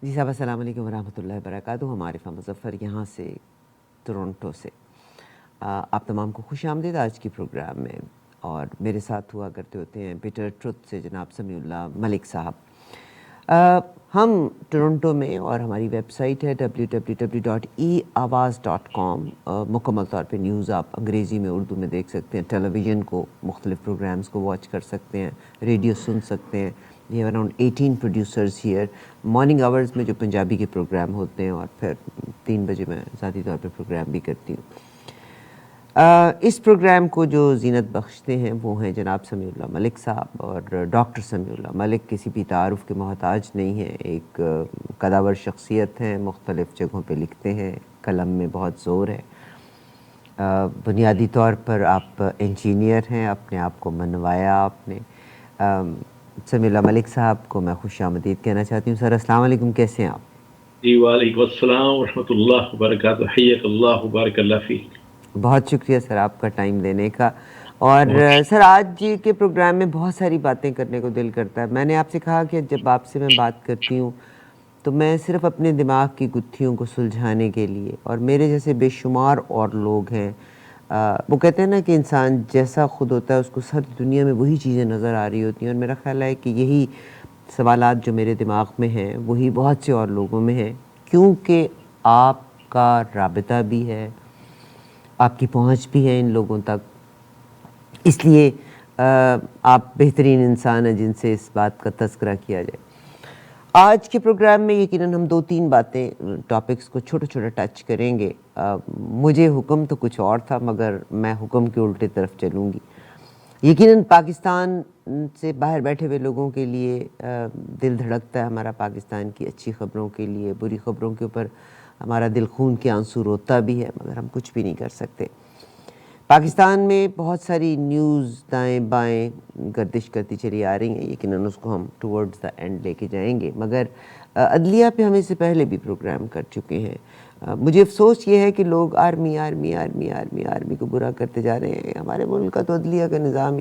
جی صاحب السلام علیکم ورحمۃ اللہ وبرکاتہ. ہم عارفہ مظفر یہاں سے ٹورنٹو سے. آپ تمام کو خوش آمدید آج کی پروگرام میں. اور میرے ساتھ ہوا کرتے ہوتے ہیں بیٹر ٹروتھ سے جناب سمیع اللہ ملک صاحب. ہم ٹورنٹو میں اور ہماری ویب سائٹ ہے www.eawaz.com. مکمل طور پہ نیوز آپ انگریزی میں اردو میں دیکھ سکتے ہیں. ٹیلی ویژن کو مختلف پروگرامز کو واچ کر سکتے ہیں, ریڈیو سن سکتے ہیں. We have around 18 producers here. Morning hours میں جو پنجابی کے پروگرام ہوتے ہیں اور پھر 3 بجے میں ذاتی طور پہ پروگرام بھی کرتی ہوں. اس پروگرام کو جو زینت بخشتے ہیں وہ ہیں جناب سمیع اللہ ملک صاحب. اور ڈاکٹر سمیع اللہ ملک کسی بھی تعارف کے محتاج نہیں ہیں. ایک قداور شخصیت ہیں, مختلف جگہوں پہ لکھتے ہیں, قلم میں بہت زور ہے. بنیادی طور پر آپ انجینئر ہیں, اپنے آپ کو منوایا آپ نے. سمیع اللہ ملک صاحب کو میں خوش آمدید کہنا چاہتی ہوں. سر السلام علیکم, کیسے ہیں آپ؟ جی وعلیکم السلام ورحمۃ اللہ وبرکاتہ. حیاک اللہ وبارک اللہ فیک. بہت شکریہ سر آپ کا ٹائم دینے کا. اور سر آج کے پروگرام میں بہت ساری باتیں کرنے کو دل کرتا ہے. میں نے آپ سے کہا کہ جب آپ سے میں بات کرتی ہوں تو میں صرف اپنے دماغ کی گتھیوں کو سلجھانے کے لیے, اور میرے جیسے بے شمار اور لوگ ہیں, وہ کہتے ہیں نا کہ انسان جیسا خود ہوتا ہے اس کو ساری دنیا میں وہی چیزیں نظر آ رہی ہوتی ہیں. اور میرا خیال ہے کہ یہی سوالات جو میرے دماغ میں ہیں وہی بہت سے اور لوگوں میں ہیں, کیونکہ آپ کا رابطہ بھی ہے, آپ کی پہنچ بھی ہے ان لوگوں تک. اس لیے آپ بہترین انسان ہیں جن سے اس بات کا تذکرہ کیا جائے. آج کے پروگرام میں یقیناً ہم 2-3 باتیں ٹاپکس کو چھوٹا چھوٹا ٹچ کریں گے. مجھے حکم تو کچھ اور تھا مگر میں حکم کے الٹے طرف چلوں گی. یقیناً پاکستان سے باہر بیٹھے ہوئے لوگوں کے لیے دل دھڑکتا ہے ہمارا پاکستان کی اچھی خبروں کے لیے. بری خبروں کے اوپر ہمارا دل خون کے آنسو روتا بھی ہے مگر ہم کچھ بھی نہیں کر سکتے. پاکستان میں بہت ساری نیوز دائیں بائیں گردش کرتی چلی آ رہی ہیں. یقیناً اس کو ہم ٹورڈز دا اینڈ لے کے جائیں گے, مگر عدلیہ پہ ہم اس سے پہلے بھی پروگرام کر چکے ہیں. مجھے افسوس یہ ہے کہ لوگ army army army army army کو برا کرتے جا رہے ہیں. ہمارے ملک کا تو عدلیہ کا نظام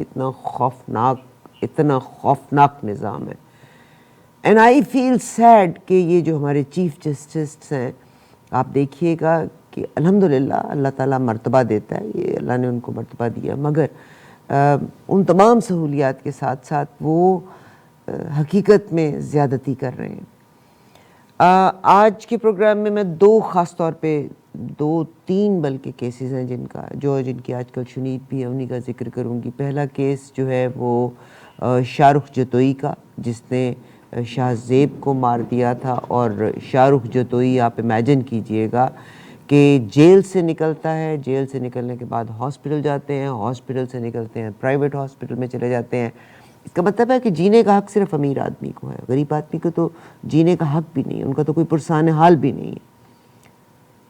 اتنا خوفناک نظام ہے. اینڈ آئی فیل سیڈ کہ یہ جو ہمارے چیف جسٹس ہیں, آپ دیکھیے گا کہ الحمدللہ اللہ تعالیٰ مرتبہ دیتا ہے, یہ اللہ نے ان کو مرتبہ دیا, مگر ان تمام سہولیات کے ساتھ ساتھ وہ حقیقت میں زیادتی کر رہے ہیں. آج کے پروگرام میں میں 2 خاص طور پہ 2-3 بلکہ کیسز ہیں جن کی آج کل شنید بھی ہے, انہی کا ذکر کروں گی. پہلا کیس جو ہے وہ شاہ رخ جتوئی کا, جس نے شاہ زیب کو مار دیا تھا. اور شاہ رخ جتوئی آپ امیجن کیجئے گا کہ جیل سے نکلتا ہے, جیل سے نکلنے کے بعد ہاسپٹل جاتے ہیں, ہاسپٹل سے نکلتے ہیں پرائیویٹ ہاسپٹل میں چلے جاتے ہیں. اس کا مطلب ہے کہ جینے کا حق صرف امیر آدمی کو ہے, غریب آدمی کو تو جینے کا حق بھی نہیں, ان کا تو کوئی پرسان حال بھی نہیں ہے.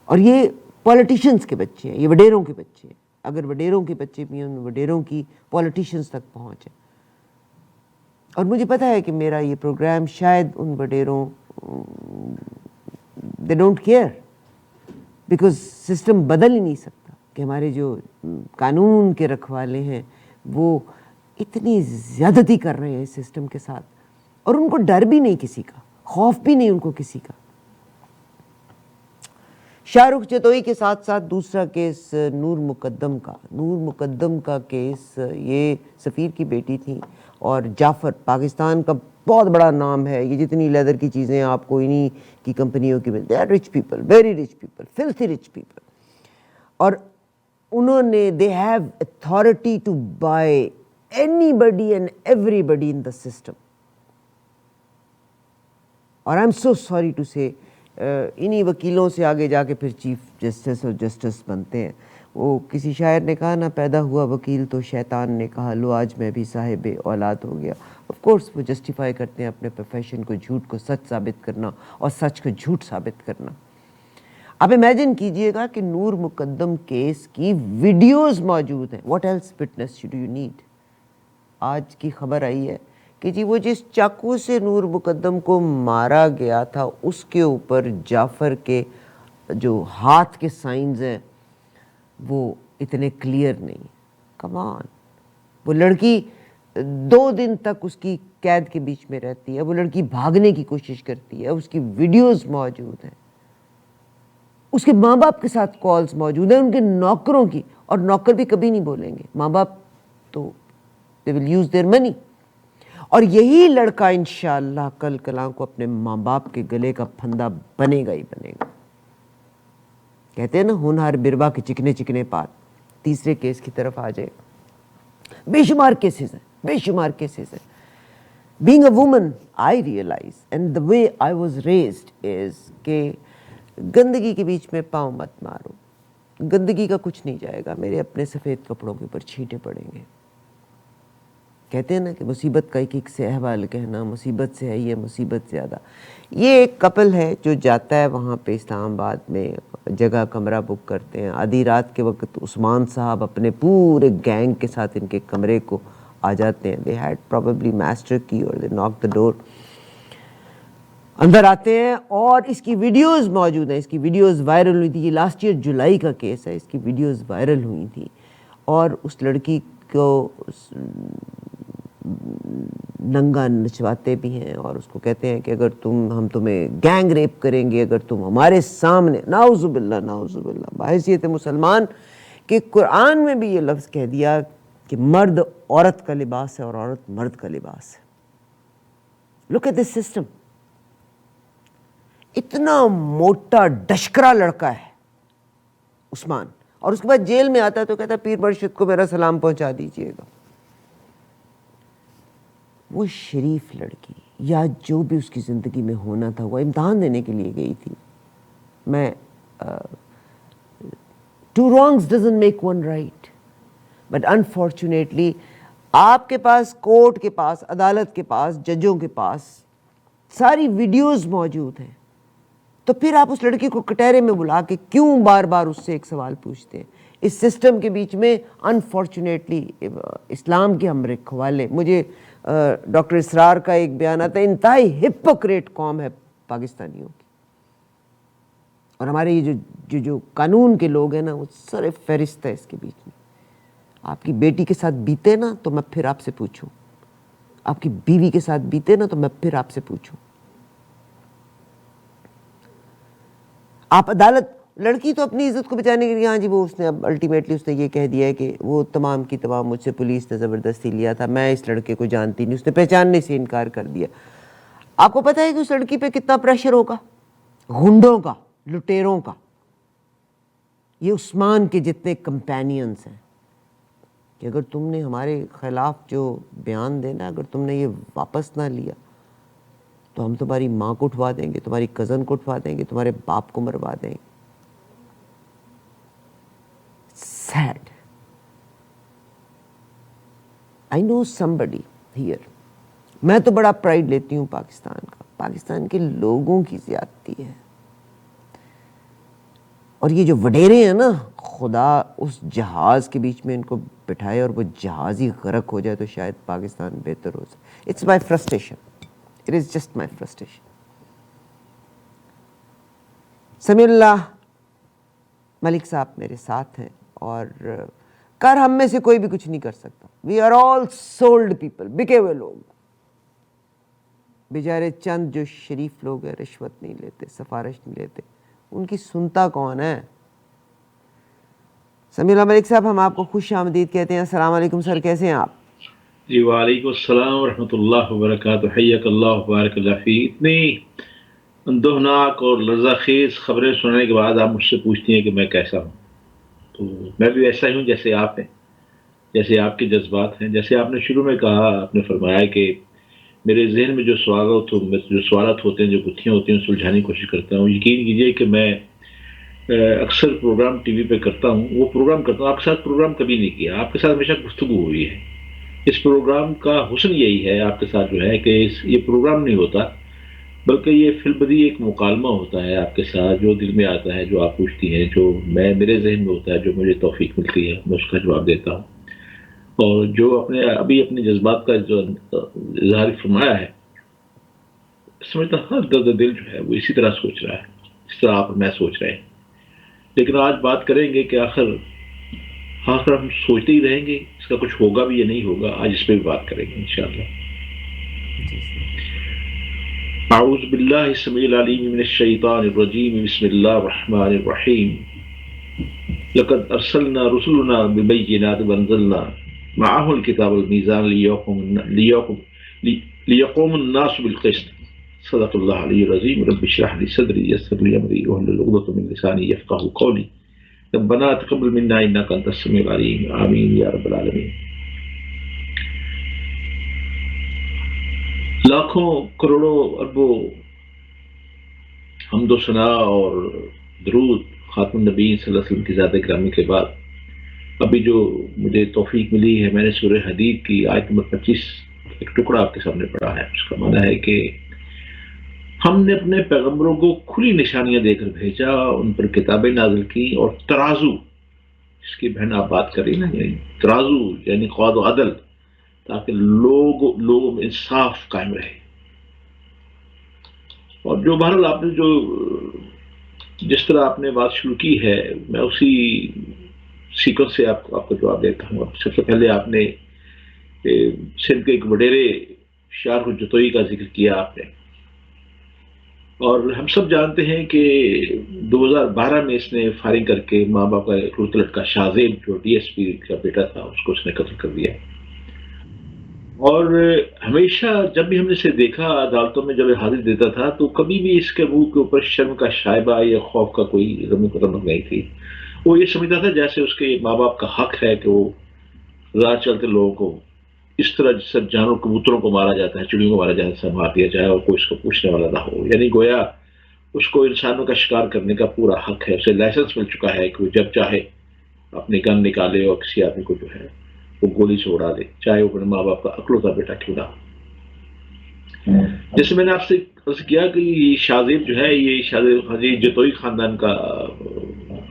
اور یہ پولیٹیشنز کے بچے ہیں, یہ وڈیروں کے بچے ہیں. اگر وڈیروں کے بچے بھی ہیں, وڈیروں کی پولیٹیشنز تک پہنچ ہے. اور مجھے پتہ ہے کہ میرا یہ پروگرام شاید ان وڈیروں they don't care, because system بدل ہی نہیں سکتا کہ ہمارے جو قانون کے رکھوالے ہیں وہ اتنی زیادتی کر رہے ہیں اس سسٹم کے ساتھ, اور ان کو ڈر بھی نہیں کسی کا, خوف بھی نہیں ان کو کسی کا. شاہ رخ جتوئی کے ساتھ ساتھ دوسرا کیس نور مقدم کا کیس. یہ سفیر کی بیٹی تھی, اور جعفر پاکستان کا بہت بڑا نام ہے. یہ جتنی لیدر کی چیزیں آپ کو انہی کی کمپنیوں کی ملتے ہیں, rich people, very rich people, فلتھی rich people. اور انہوں نے they have authority to buy anybody and everybody in the system. اور I'm so sorry to say انہی وکیلوں سے آگے جا کے پھر چیف جسٹس اور جسٹس بنتے ہیں. وہ کسی شاعر نے کہا نا, پیدا ہوا وکیل تو شیطان نے کہا لو آج میں بھی صاحب اولاد ہو گیا. آف کورس وہ جسٹیفائی کرتے ہیں اپنے پروفیشن کو, جھوٹ کو سچ ثابت کرنا اور سچ کو جھوٹ ثابت کرنا. آپ امیجن کیجئے گا کہ نور مقدم کیس کی ویڈیوز موجود ہیں. What else witness do you need. آج کی خبر آئی ہے کہ جی وہ جس چاقو سے نور مقدم کو مارا گیا تھا اس کے اوپر جعفر کے جو ہاتھ کے سائنز ہیں وہ اتنے کلیئر نہیں. کم آن, وہ لڑکی 2 دن تک اس کی قید کے بیچ میں رہتی ہے، وہ لڑکی بھاگنے کی کوشش کرتی ہے، اس کی ویڈیوز موجود ہیں، اس کے ماں باپ کے ساتھ کالز موجود ہیں، ان کے نوکروں کی، اور نوکر بھی کبھی نہیں بولیں گے، ماں باپ تو they will use their money. اور یہی لڑکا انشاءاللہ کل کلاں کو اپنے ماں باپ کے گلے کا پھندا بنے گا ہی بنے گا. کہتے ہیں نا ہونہار بروا کے چکنے چکنے پات. تیسرے کیس کی طرف آ جائے. بے شمار کیسز ہیں، بے شمار کیسز ہیں. Being a woman, I realize, and the way I was raised is کہ گندگی کے بیچ میں پاؤں مت مارو. گندگی کا کچھ نہیں جائے گا، میرے اپنے سفید کپڑوں کے اوپر چھینٹے پڑیں گے. کہتے ہیں نا کہ مصیبت کا ایک سے احوال کہنا، مصیبت سے ہے یہ مصیبت زیادہ. یہ ایک کپل ہے جو جاتا ہے وہاں پہ اسلام آباد میں، جگہ کمرہ بک کرتے ہیں. آدھی رات کے وقت عثمان صاحب اپنے پورے گینگ کے ساتھ ان کے کمرے کو آ جاتے ہیں. they had probably master key or they knocked the door. اندر آتے ہیں اور اس کی ویڈیوز موجود ہیں. اس کی ویڈیوز وائرل ہوئی تھی. یہ لاسٹ ایئر جولائی کا کیس ہے. اس کی ویڈیوز وائرل ہوئی تھی اور اس لڑکی کو ننگا نچواتے بھی ہیں اور اس کو کہتے ہیں کہ اگر ہم تمہیں گینگ ریپ کریں گے اگر تم ہمارے سامنے. نعوذ باللہ نعوذ باللہ. بحیثیت مسلمان کہ قرآن میں بھی یہ لفظ کہہ دیا کہ مرد عورت کا لباس ہے اور عورت مرد کا لباس ہے. Look at this system. اتنا موٹا ڈشکرا لڑکا ہے عثمان، اور اس کے بعد جیل میں آتا ہے تو کہتا ہے پیر مرشد کو میرا سلام پہنچا دیجئے گا. وہ شریف لڑکی یا جو بھی اس کی زندگی میں ہونا تھا، وہ امتحان دینے کے لیے گئی تھی. میں two wrongs doesn't make one right, but unfortunately آپ کے پاس کورٹ کے پاس، عدالت کے پاس، ججوں کے پاس ساری ویڈیوز موجود ہیں. تو پھر آپ اس لڑکی کو کٹہرے میں بلا کے کیوں بار بار اس سے ایک سوال پوچھتے ہیں؟ اس سسٹم کے بیچ میں انفارچونیٹلی اسلام کے ہم رکھوالے. مجھے ڈاکٹر اسرار کا ایک بیان آتا ہے، انتہائی ہپوکریٹ قوم ہے پاکستانیوں کی. اور ہمارے یہ جو قانون کے لوگ ہیں نا، وہ سر فہرست ہے اس کے بیچ میں. آپ کی بیٹی کے ساتھ بیتے نا تو میں پھر آپ سے پوچھوں، آپ کی بیوی کے ساتھ بیتے نا تو میں پھر آپ سے پوچھوں. آپ عدالت، لڑکی تو اپنی عزت کو بچانے کے لیے، ہاں جی وہ اس نے اب الٹیمیٹلی اس نے یہ کہہ دیا ہے کہ وہ تمام کی تمام مجھ سے پولیس نے زبردستی لیا تھا، میں اس لڑکے کو جانتی نہیں. اس نے پہچاننے سے انکار کر دیا. آپ کو پتہ ہے کہ اس لڑکی پہ کتنا پریشر ہوگا؟ غنڈوں کا، لٹیروں کا. یہ عثمان کے جتنے کمپینینز ہیں کہ اگر تم نے ہمارے خلاف جو بیان دینا، اگر تم نے یہ واپس نہ لیا تو ہم تمہاری ماں کو اٹھوا دیں گے، تمہاری کزن کو اٹھوا دیں گے، تمہارے باپ کو مروا دیں گے. Sad. I know somebody here. میں تو بڑا پرائڈ لیتی ہوں پاکستان کا. پاکستان کے لوگوں کی زیادتی ہے. اور یہ جو وڈیرے ہیں نا، خدا اس جہاز کے بیچ میں ان کو بٹھائے اور وہ جہاز ہی غرق ہو جائے تو شاید پاکستان بہتر ہو سکے. It's my frustration. It is just my frustration. سمیع اللہ ملک صاحب میرے ساتھ ہیں اور کر ہم میں سے کوئی بھی کچھ نہیں کر سکتا. We are all sold people, بکے ہوئے لوگ. بیچارے چند جو شریف لوگ ہیں، رشوت نہیں لیتے، سفارش نہیں لیتے، ان کی سنتا کون ہے؟ سمیع اللہ ملک صاحب، ہم آپ کو خوش آمدید کہتے ہیں. السلام علیکم سر، کیسے ہیں آپ؟ جی وعلیکم السلام ورحمۃ اللہ وبرکاتہ. حیاک اللہ بارک اللہ فی. اتنی اندوہناک اور لرزہ خیز خبریں سننے کے بعد آپ مجھ سے پوچھتی ہیں کہ میں کیسا ہوں. تو میں بھی ویسا ہی ہوں جیسے آپ ہیں، جیسے آپ کے جذبات ہیں. جیسے آپ نے شروع میں کہا، آپ نے فرمایا کہ میرے ذہن میں جو سوالات ہوتے ہیں، جو گتھیاں ہوتی ہیں، سلجھانے کی کوشش کرتا ہوں. یقین کیجیے کہ میں اکثر پروگرام ٹی وی پہ کرتا ہوں، وہ پروگرام کرتا ہوں. آپ کے ساتھ پروگرام کبھی نہیں کیا، آپ کے ساتھ ہمیشہ گفتگو ہوئی ہے. اس پروگرام کا حسن یہی ہے آپ کے ساتھ جو ہے کہ یہ پروگرام نہیں ہوتا، بلکہ یہ فی البدی ایک مکالمہ ہوتا ہے آپ کے ساتھ. جو دل میں آتا ہے، جو آپ پوچھتی ہیں، جو میرے ذہن میں ہوتا ہے، جو مجھے توفیق ملتی ہے، میں اس کا جواب دیتا ہوں. اور جو اپنے جذبات کا جو اظہار فرمایا ہے، سمجھتا ہر درد دل جو ہے وہ اسی طرح سوچ رہا ہے، اس طرح آپ میں سوچ رہے ہیں. لیکن آج بات کریں گے کہ آخر ہاں سر، ہم سوچتے ہی رہیں گے اس کا کچھ ہوگا بھی یا نہیں ہوگا. آج اس پہ بھی بات کریں گے انشاءاللہ. اعوذ باللہ السمیع العلیم من الشیطان الرجیم. بسم اللہ الرحمن الرحیم. لقد ارسلنا رسلنا بالبینات وانزلنا معه الكتاب والميزان ليقوم الناس بالقسط. صدق اللہ علیہ العظیم. رب اشرح لي صدری یسر لي امری واحلل عقدۃ من لسانی یفقهوا قولی. ربنا تقبل منا انك انت السميع العليم. آمین یا رب العالمین. لاکھوں کروڑوں اربوں حمد و ثنا اور درود خاتم النبی صلی اللہ علیہ وسلم کی ذات گرامی کے بعد ابھی جو مجھے توفیق ملی ہے، میں نے سورہ حدید کی آیت نمبر 25 ایک ٹکڑا آپ کے سامنے پڑھا ہے. اس کا معنی ہے کہ ہم نے اپنے پیغمبروں کو کھلی نشانیاں دے کر بھیجا، ان پر کتابیں نازل کی اور ترازو، اس کی بہن آپ بات کر رہی نا، یعنی ترازو یعنی قوت و عدل، تاکہ لوگوں میں انصاف قائم رہے. اور جو بہرحال آپ نے جو جس طرح آپ نے بات شروع کی ہے، میں اسی سیکوینس سے آپ کو جواب دیتا ہوں. سب سے پہلے آپ نے سندھ کے ایک وڈیرے شار حجتوئی کا ذکر کیا آپ نے، اور ہم سب جانتے ہیں کہ 2012 میں اس نے فائرنگ کر کے ماں باپ کا اکلوتا لڑکا شاہزیب جو ڈی ایس پی کا بیٹا تھا اس کو اس نے قتل کر دیا. اور ہمیشہ جب بھی ہم نے اسے دیکھا عدالتوں میں جب یہ حاضر دیتا تھا تو کبھی بھی اس کے منہ کے اوپر شرم کا شائبہ یا خوف کا کوئی رمق نہیں تھی. وہ یہ سمجھتا تھا جیسے اس کے ماں باپ کا حق ہے کہ وہ راہ چلتے لوگوں کو اس طرح جس طرح جانور کبوتروں کو مارا جاتا ہے، چڑیوں کو مارا جاتا ہے، ایسا مار دیا جائے اور کوئی اس کو پوچھنے والا نہ ہو. یعنی گویا اس کو انسانوں کا شکار کرنے کا پورا حق ہے، اسے لائسنس مل چکا ہے کہ وہ جب چاہے اپنے گن نکالے اور کسی آدمی کو جو ہے وہ گولی سے اڑا دے، چاہے وہ اپنے ماں باپ کا اکلوتا بیٹا کیوں نہ ہو. جیسے میں نے آپ سے عرض کیا کہ یہ شاہزیب جو ہے یہ شاہزیب حاجی جتوئی خاندان کا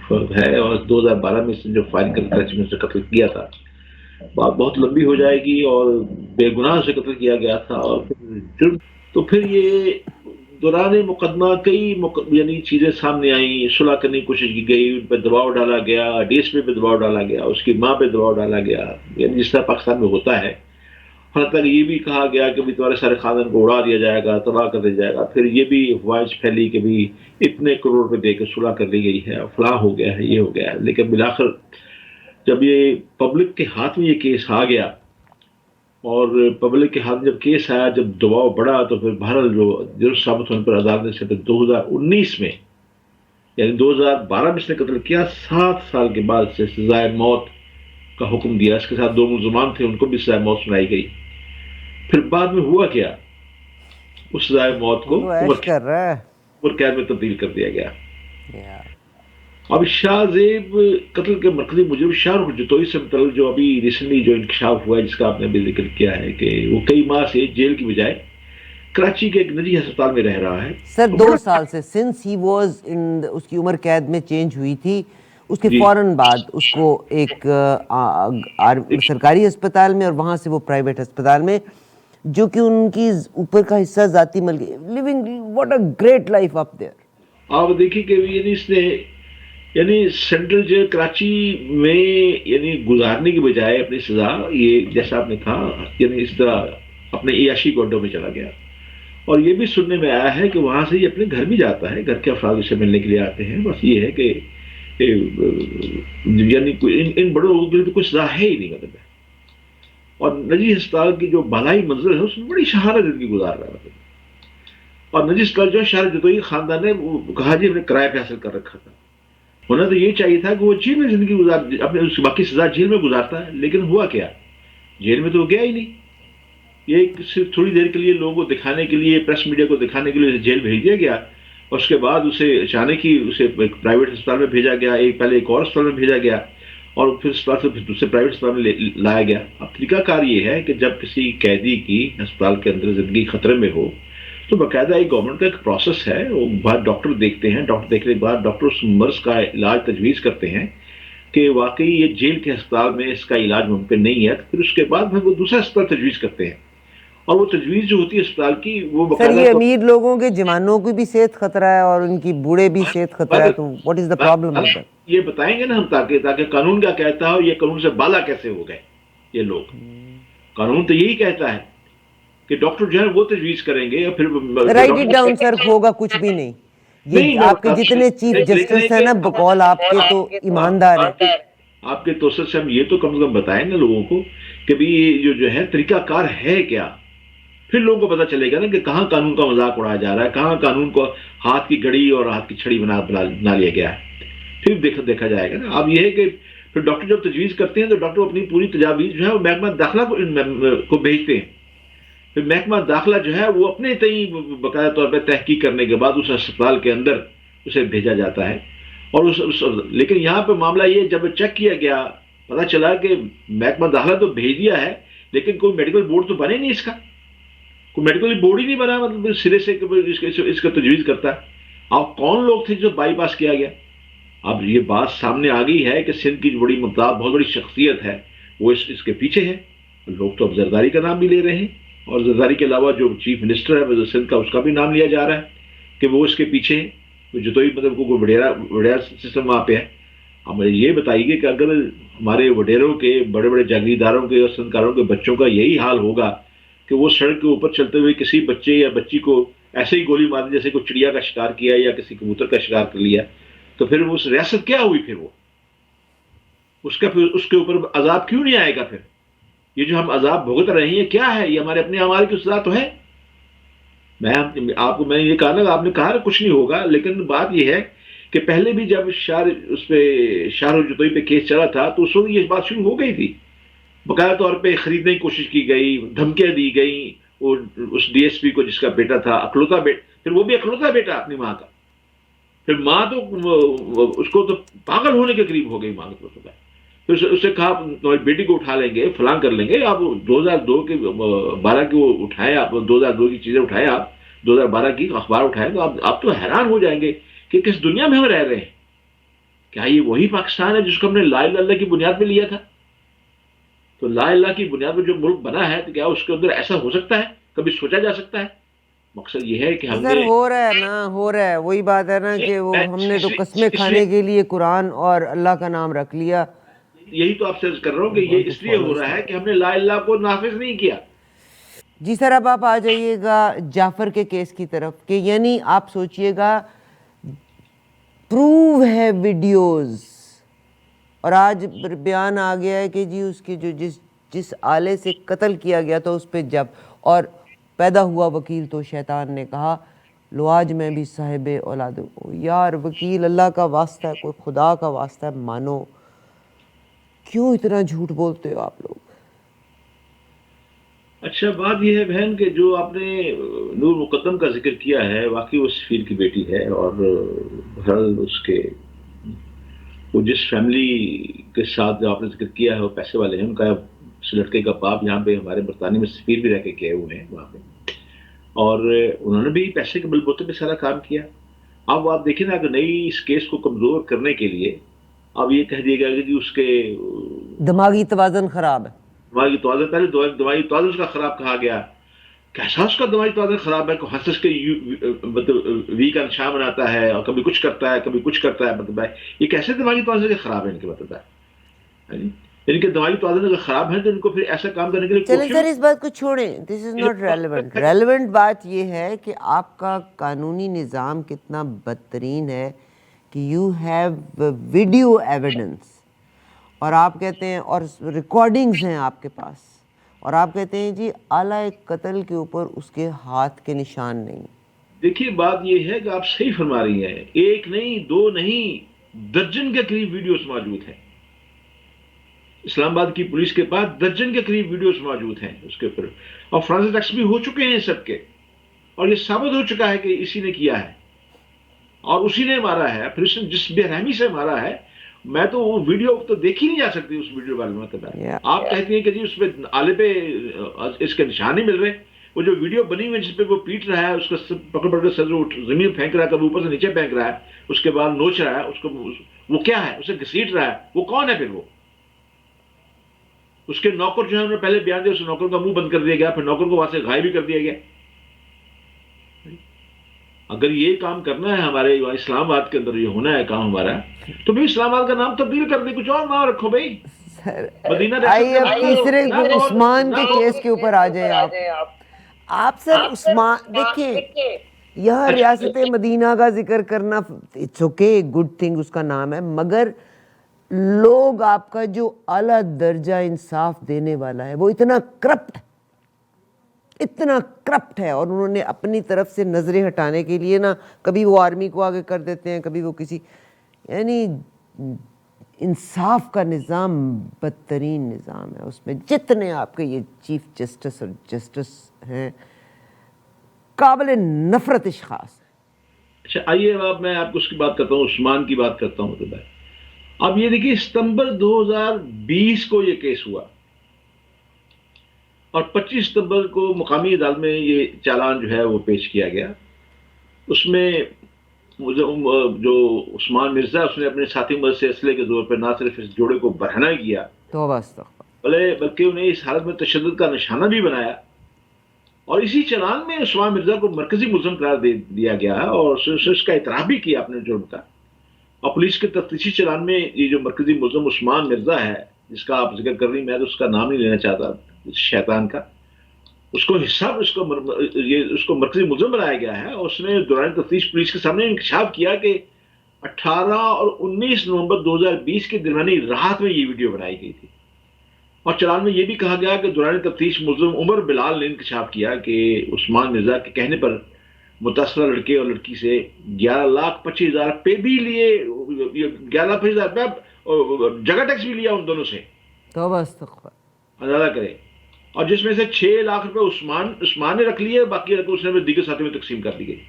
فرد ہے، اور 2012 میں اس نے جو فائرنگ کر کراچی میں سے قتل کیا تھا. بات بہت لمبی ہو جائے گی، اور بے گناہ سے قتل کیا گیا تھا. اور جرم تو پھر یہ دوران مقدمہ کئی یعنی چیزیں سامنے آئیں، صلح کرنے کی کوشش کی گئی، ان پہ دباؤ ڈالا گیا، ڈی ایس پی پہ دباؤ ڈالا گیا، اس کی ماں پہ دباؤ ڈالا گیا، یعنی جس طرح پاکستان میں ہوتا ہے. حتیٰ تک یہ بھی کہا گیا کہ بھی تمہارے سارے خاندان کو اڑا دیا جائے گا، تباہ کر دیا جائے گا. پھر یہ بھی افواج پھیلی کہ بھی اتنے کروڑ روپے دے کے صلح کر لی گئی ہے، فلاں ہو گیا ہے، یہ ہو گیا ہے. لیکن بالآخر جب یہ پبلک کے ہاتھ میں یہ کیس آ گیا، اور پبلک کے ہاتھ میں جب کیس آیا، جب دباؤ بڑھا، تو پھر بہرحال جو جرم ثابت ہونے پر عدالت نے پھر 2019 میں یعنی 2012 میں اس نے قتل کیا، 7 سال کے بعد سے سزائے موت کا حکم دیا. اس کے ساتھ 2 ملزمان تھے، ان کو بھی سزائے موت سنائی گئی. پھر بعد میں ہوا کیا، اس سزائے موت کو عمر قید میں تبدیل کر دیا گیا. اب شاہ زیب قتل کے مرکزی مجرم شاہ حجتوئی سے متعلق جو ابھی ریسنٹلی جو انکشاف ہوا ہے، جس کا آپ نے ابھی ذکر کیا ہے کہ وہ کئی ماہ سے جیل کی بجائے کراچی کے ایک نجی ہسپتال میں رہ رہا ہے. سر 2 سال سے سنس ہی واز ان اس کی عمر قید میں چینج ہوئی تھی، اس کے فوراً بعد اس کو ایک سرکاری ہسپتال میں اور وہاں سے وہ پرائیویٹ ہسپتال میں، جو کہ ان کی اوپر کا حصہ ذاتی مل گئی. Living what a great life up there. آپ دیکھیے کہ یعنی اس نے یعنی سینٹرل جیل کراچی میں یعنی گزارنے کی بجائے اپنی سزا، یہ جیسا آپ نے کہا یعنی اس طرح اپنے عیاشی گڈوں میں چلا گیا. اور یہ بھی سننے میں آیا ہے کہ وہاں سے یہ اپنے گھر بھی جاتا ہے، گھر کے افراد سے ملنے کے لیے آتے ہیں. بس یہ ہے کہ یعنی ان بڑوں لوگوں کے لیے تو کوئی سزا ہے ہی نہیں مطلب ہے. اور نجی ہسپتال کی جو بالائی منزل ہے اس میں بڑی شہانہ زندگی گزار رہا ہے مطلب. اور نجی ہسپتال جو شاہ جتوئی خاندان نے وہ کہا جی ہم نے کرایہ پہ حاصل کر رکھا تھا. ہونا تو یہ چاہیے تھا کہ وہ جیل میں زندگی اپنے باقی سزا جیل میں گزارتا ہے، لیکن ہوا کیا، جیل میں تو وہ گیا ہی نہیں. یہ صرف تھوڑی دیر کے لیے لوگوں کو دکھانے کے لیے، پریس میڈیا کو دکھانے کے لیے جیل بھیج دیا گیا، اور اس کے بعد اسے اچانک ہی اسے ایک پرائیویٹ ہسپتال میں بھیجا گیا، پہلے ایک اور ہسپتال میں بھیجا گیا، اور پھر ہسپتال سے پھر دوسرے پرائیویٹ ہسپتال میں لایا گیا. اب طریقہ کار یہ ہے کہ جب کسی قیدی کی ہسپتال کے اندر زندگی خطرے میں ہو تو باقاعدہ ایک گورنمنٹ کا ایک پروسیس ہے، وہ بعد ڈاکٹر دیکھتے ہیں، ڈاکٹر دیکھنے کے بعد ڈاکٹر اس مرض کا علاج تجویز کرتے ہیں کہ واقعی یہ جیل کے ہسپتال میں اس کا علاج ممکن نہیں ہے، تو پھر اس کے بعد وہ دوسرا ہسپتال تجویز کرتے ہیں. اور وہ تجویز جو ہوتی ہے اسپتال کی وہ سر باقاعدہ یہ امیر لوگوں کے جوانوں کی بھی صحت خطرہ ہے اور ان کی بوڑھے بھی صحت خطرہ ہے، تو what is the problem with that? یہ بتائیں گے نا ہم، تاکہ قانون کیا کہتا ہے اور یہ قانون سے بالا کیسے ہو گئے یہ لوگ. قانون تو یہی کہتا ہے کہ ڈاکٹر جو ہے وہ تجویز کریں گے، اور پھر رائٹ اٹ ڈاؤن سر، ہوگا کچھ بھی نہیں. نہیں، یہ آپ کے جتنے چیف جسٹس ہیں نا بقول آپ کے تو ایماندار ہیں. آپ کے توسط سے ہم یہ تو کم از کم بتائیں نا لوگوں کو کہ بھی یہ جو ہے طریقہ کار ہے کیا. پھر لوگوں کو پتا چلے گا نا کہ کہاں قانون کا مذاق اڑایا جا رہا ہے، کہاں قانون کو ہاتھ کی گڑی اور ہاتھ کی چھڑی بنا لیا گیا ہے. پھر دیکھا جائے گا نا. اب یہ ہے کہ پھر ڈاکٹر جب تجویز کرتے ہیں تو ڈاکٹر اپنی پوری تجاویز جو ہے وہ محکمہ داخلہ کو بھیجتے ہیں. پھر محکمہ داخلہ جو ہے وہ اپنے تئیں باقاعدہ طور پہ تحقیق کرنے کے بعد اس اسپتال کے اندر اسے بھیجا جاتا ہے. اور لیکن یہاں پہ معاملہ یہ جب چیک کیا گیا پتا چلا کہ محکمہ داخلہ تو بھیج دیا ہے لیکن کوئی میڈیکل بورڈ تو بنے نہیں، اس کا کوئی میڈیکل بورڈ ہی نہیں بنا، مطلب سرے سے اس کا تجویز کرتا ہے. اب کون لوگ تھے جو بائی پاس کیا گیا؟ اب یہ بات سامنے آ گئی ہے کہ سندھ کی جو بڑی مقدار بہت بڑی شخصیت ہے وہ اس کے پیچھے ہے. لوگ تو اب زرداری کا نام بھی لے رہے ہیں، اور زرداری کے علاوہ جو چیف منسٹر ہے سندھ کا اس کا بھی نام لیا جا رہا ہے کہ وہ اس کے پیچھے ہے. جتوئی مطلب کو وڈیرا سسٹم وہاں پہ ہے. اب مجھے یہ بتائیے کہ اگر ہمارے وڈیروں کے بڑے بڑے جاگیرداروں کے اور سندکاروں کے بچوں کا یہی حال ہوگا کہ وہ سڑک کے اوپر چلتے ہوئے کسی بچے یا بچی کو ایسے ہی گولی مار دی جیسے کوئی چڑیا کا شکار کیا یا کسی کبوتر کا شکار کر لیا، تو پھر وہ ریاست کیا ہوئی؟ پھر وہ اس کے اوپر عذاب کیوں نہیں آئے گا؟ پھر یہ جو ہم عذاب بھگت رہے ہیں یہ کیا ہے؟ یہ ہمارے اپنے اعمال کی سزا تو ہے. میں یہ کہا نا، آپ نے کہا کچھ نہیں ہوگا، لیکن بات یہ ہے کہ پہلے بھی جب شاہ جتوئی پہ کیس چلا تھا تو اس وقت یہ بات شروع ہو گئی تھی. باقاعدہ طور پہ خریدنے کی کوشش کی گئی، دھمکیاں دی گئی. وہ اس ڈی ایس پی کو جس کا بیٹا تھا اکلوتا بیٹا، پھر وہ بھی اکلوتا بیٹا اپنی ماں کا، پھر ماں تو اس کو تو پاگل ہونے کے قریب ہو گئی ماں کو. پھر اس سے کہا تمہاری بیٹی کو اٹھا لیں گے، فلاں کر لیں گے. آپ 2002 کے 12 کی وہ اٹھائے، آپ 2002 کی چیزیں اٹھائے، آپ 2012 کی اخبار اٹھائے تو آپ تو حیران ہو جائیں گے کہ کس دنیا میں ہم رہ رہے ہیں. کیا یہ وہی پاکستان ہے جس کو ہم نے لا الہ الا اللہ کی بنیاد پہ لیا تھا؟ تو لا اللہ کی بنیاد پر جو ملک بنا ہے تو کیا اس کے اندر ایسا ہو سکتا ہے؟ کبھی سوچا جا سکتا ہے؟ مقصد یہ ہے کہ ہم سر نے ہو رہا ہے نا، ہو رہا ہے. وہی بات ہے نا کہ وہ ہم نے تو قسمیں کھانے کے لیے قرآن اور اللہ کا نام رکھ لیا. یہی تو آپ سے کر رہا ہوں کہ یہ اس لیے ہو رہا ہے کہ ہم نے لا اللہ کو نافذ نہیں کیا. جی سر اب آپ آ جائیے گا جعفر کے کیس کی طرف، کہ یعنی آپ سوچئے گا پروو ہے ویڈیوز، اور آج بیان آ گیا ہے کہ جی اس کی جو جس آلے سے قتل کیا گیا تھا اس پہ جب اور پیدا ہوا وکیل تو شیطان نے کہا لو آج میں بھی صاحب اولاد ہوں. یار وکیل اللہ کا واسطہ ہے، کوئی خدا کا واسطہ ہے مانو، کیوں اتنا جھوٹ بولتے ہو آپ لوگ؟ اچھا بات یہ ہے بہن کہ جو آپ نے نور مقدم کا ذکر کیا ہے واقعی وہ سفیر کی بیٹی ہے، اور بہرحال اس کے وہ جس فیملی کے ساتھ جو آپ نے ذکر کیا ہے وہ پیسے والے ہیں. ان کا اس لڑکے کا باپ یہاں پہ ہمارے برطانیہ میں سفیر بھی رہ کے گئے ہوئے ہیں وہاں پہ، اور انہوں نے بھی پیسے کے بل بوتے پہ سارا کام کیا. اب آپ دیکھیں نا کہ نئی اس کیس کو کمزور کرنے کے لیے اب یہ کہہ دیا گیا کہ جی اس کے دماغی توازن خراب ہے. دماغی توازن، پہلے دماغی توازن اس کا خراب کہا گیا. کیسا اس کا دماغی توازن خراب ہے کہ ہنس کے مطلب وی کا نشان بناتا ہے اور کبھی کچھ کرتا ہے کبھی کچھ کرتا ہے. مطلب یہ کیسے دماغی توازن کے خراب ہے ان کے مطلب ہے؟ ان کے دماغی توازن اگر خراب ہے تو ان کو پھر ایسا کام کرنے کے لیے چلیں سر اس بات کو چھوڑیں، دس از ناٹ ریلیونٹ. ریلیونٹ بات یہ ہے کہ آپ کا قانونی نظام کتنا بدترین ہے کہ یو ہیو ویڈیو ایویڈنس، اور آپ کہتے ہیں اور ریکارڈنگز ہیں آپ کے پاس، اور آپ کہتے ہیں جی آلہ قتل کے اوپر اس کے ہاتھ کے نشان نہیں. دیکھیے بات یہ ہے کہ آپ صحیح فرما رہی ہیں، ایک نہیں دو نہیں درجن کے قریب ویڈیوز موجود ہیں. اسلام آباد کی پولیس کے پاس درجن کے قریب ویڈیوز موجود ہیں اس کے اوپر، اور فرانسس ٹیکس بھی ہو چکے ہیں سب کے، اور یہ ثابت ہو چکا ہے کہ اسی نے کیا ہے اور اسی نے مارا ہے. پھر اس نے جس بے رحمی سے مارا ہے، میں تو وہ ویڈیو تو دیکھی نہیں جا سکتی. اس ویڈیو بارے میں آپ کہتی ہیں کہ جی اس پہ آلے پہ اس کے نشان نہیں مل رہے. وہ جو ویڈیو بنی ہوئی جس پہ وہ پیٹ رہا ہے، اس کا پکڑ پکڑ کے سر زمین پھینک رہا ہے، کبھی اوپر سے نیچے پھینک رہا ہے، اس کے بعد نوچ رہا ہے اس کو، وہ کیا ہے؟ اسے گھسیٹ رہا ہے، وہ کون ہے پھر؟ وہ اس کے نوکر جو ہے انہوں نے پہلے بیان دیا، اس نوکر کا منہ بند کر دیا گیا، پھر نوکر کو وہاں سے غائب بھی کر دیا گیا. اگر یہ کام کرنا ہے ہمارے اسلام آباد کے اندر، یہ ہونا ہے کام ہمارا، تو بھی اسلام آباد کا نام تبدیل کر دیں، کچھ اور نام رکھو بھائی. سر مدینہ آئیے اب ریاست تیسرے نہ کہو عثمان نہ کے کہو کیس کے اوپر آ جائیں آپ سر عثمان دیکھیں، یہاں ریاست مدینہ کا ذکر کرنا اٹس اوکے، گڈ تھنگ، اس کا نام ہے، مگر لوگ آپ کا جو اعلیٰ درجہ انصاف دینے والا ہے وہ اتنا کرپٹ ہے، اور انہوں نے اپنی طرف سے نظریں ہٹانے کے لیے نا کبھی وہ آرمی کو آگے کر دیتے ہیں، کبھی وہ کسی، یعنی انصاف کا نظام بدترین نظام ہے. اس میں جتنے آپ کے یہ چیف جسٹس اور جسٹس ہیں قابل نفرت اشخاص. اچھا آئیے اب میں آپ کو اس کی بات کرتا ہوں، عثمان کی بات کرتا ہوں. تو بھائی اب یہ دیکھیے، ستمبر 2020 کو یہ کیس ہوا، اور 25 ستمبر کو مقامی عدالت میں یہ چالان جو ہے وہ پیش کیا گیا. اس میں جو عثمان مرزا، اس نے اپنے ساتھی مرد سے اسلحے کے زور پر نہ صرف اس جوڑے کو برہنہ کیا، توبہ استغفر، بلکہ انہیں اس حالت میں تشدد کا نشانہ بھی بنایا. اور اسی چالان میں عثمان مرزا کو مرکزی ملزم قرار دیا گیا، اور اس کا اعتراف بھی کیا اپنے جرم کا. اور پولیس کے تفتیشی چالان میں یہ جو مرکزی ملزم عثمان مرزا ہے، جس کا آپ ذکر کر رہی، میں تو اس کا نام نہیں لینا چاہتا، شیطان کا، اس کو مرکزی ملزم بنایا گیا ہے. اور اس نے دوران تفتیش پولیس کے سامنے انکشاف کیا کہ 18 اور 19 نومبر 2020 کے درمیانی رات میں یہ ویڈیو بنائی گئی تھی. اور چالان میں یہ بھی کہا گیا کہ دوران تفتیش ملزم عمر بلال نے انکشاف کیا کہ عثمان مرزا کے کہنے پر متاثرہ لڑکے اور لڑکی سے 11,25,000 روپے بھی لیے، 11,25,000 روپے جگہ ٹیکس بھی لیا ان دونوں سے. توبہ استغفر، اندازہ کرے. اور جس میں سے 6 لاکھ روپے عثمان نے رکھ لیے، باقی رقم اس نے دیگر ساتھیوں میں تقسیم کر دی گئی.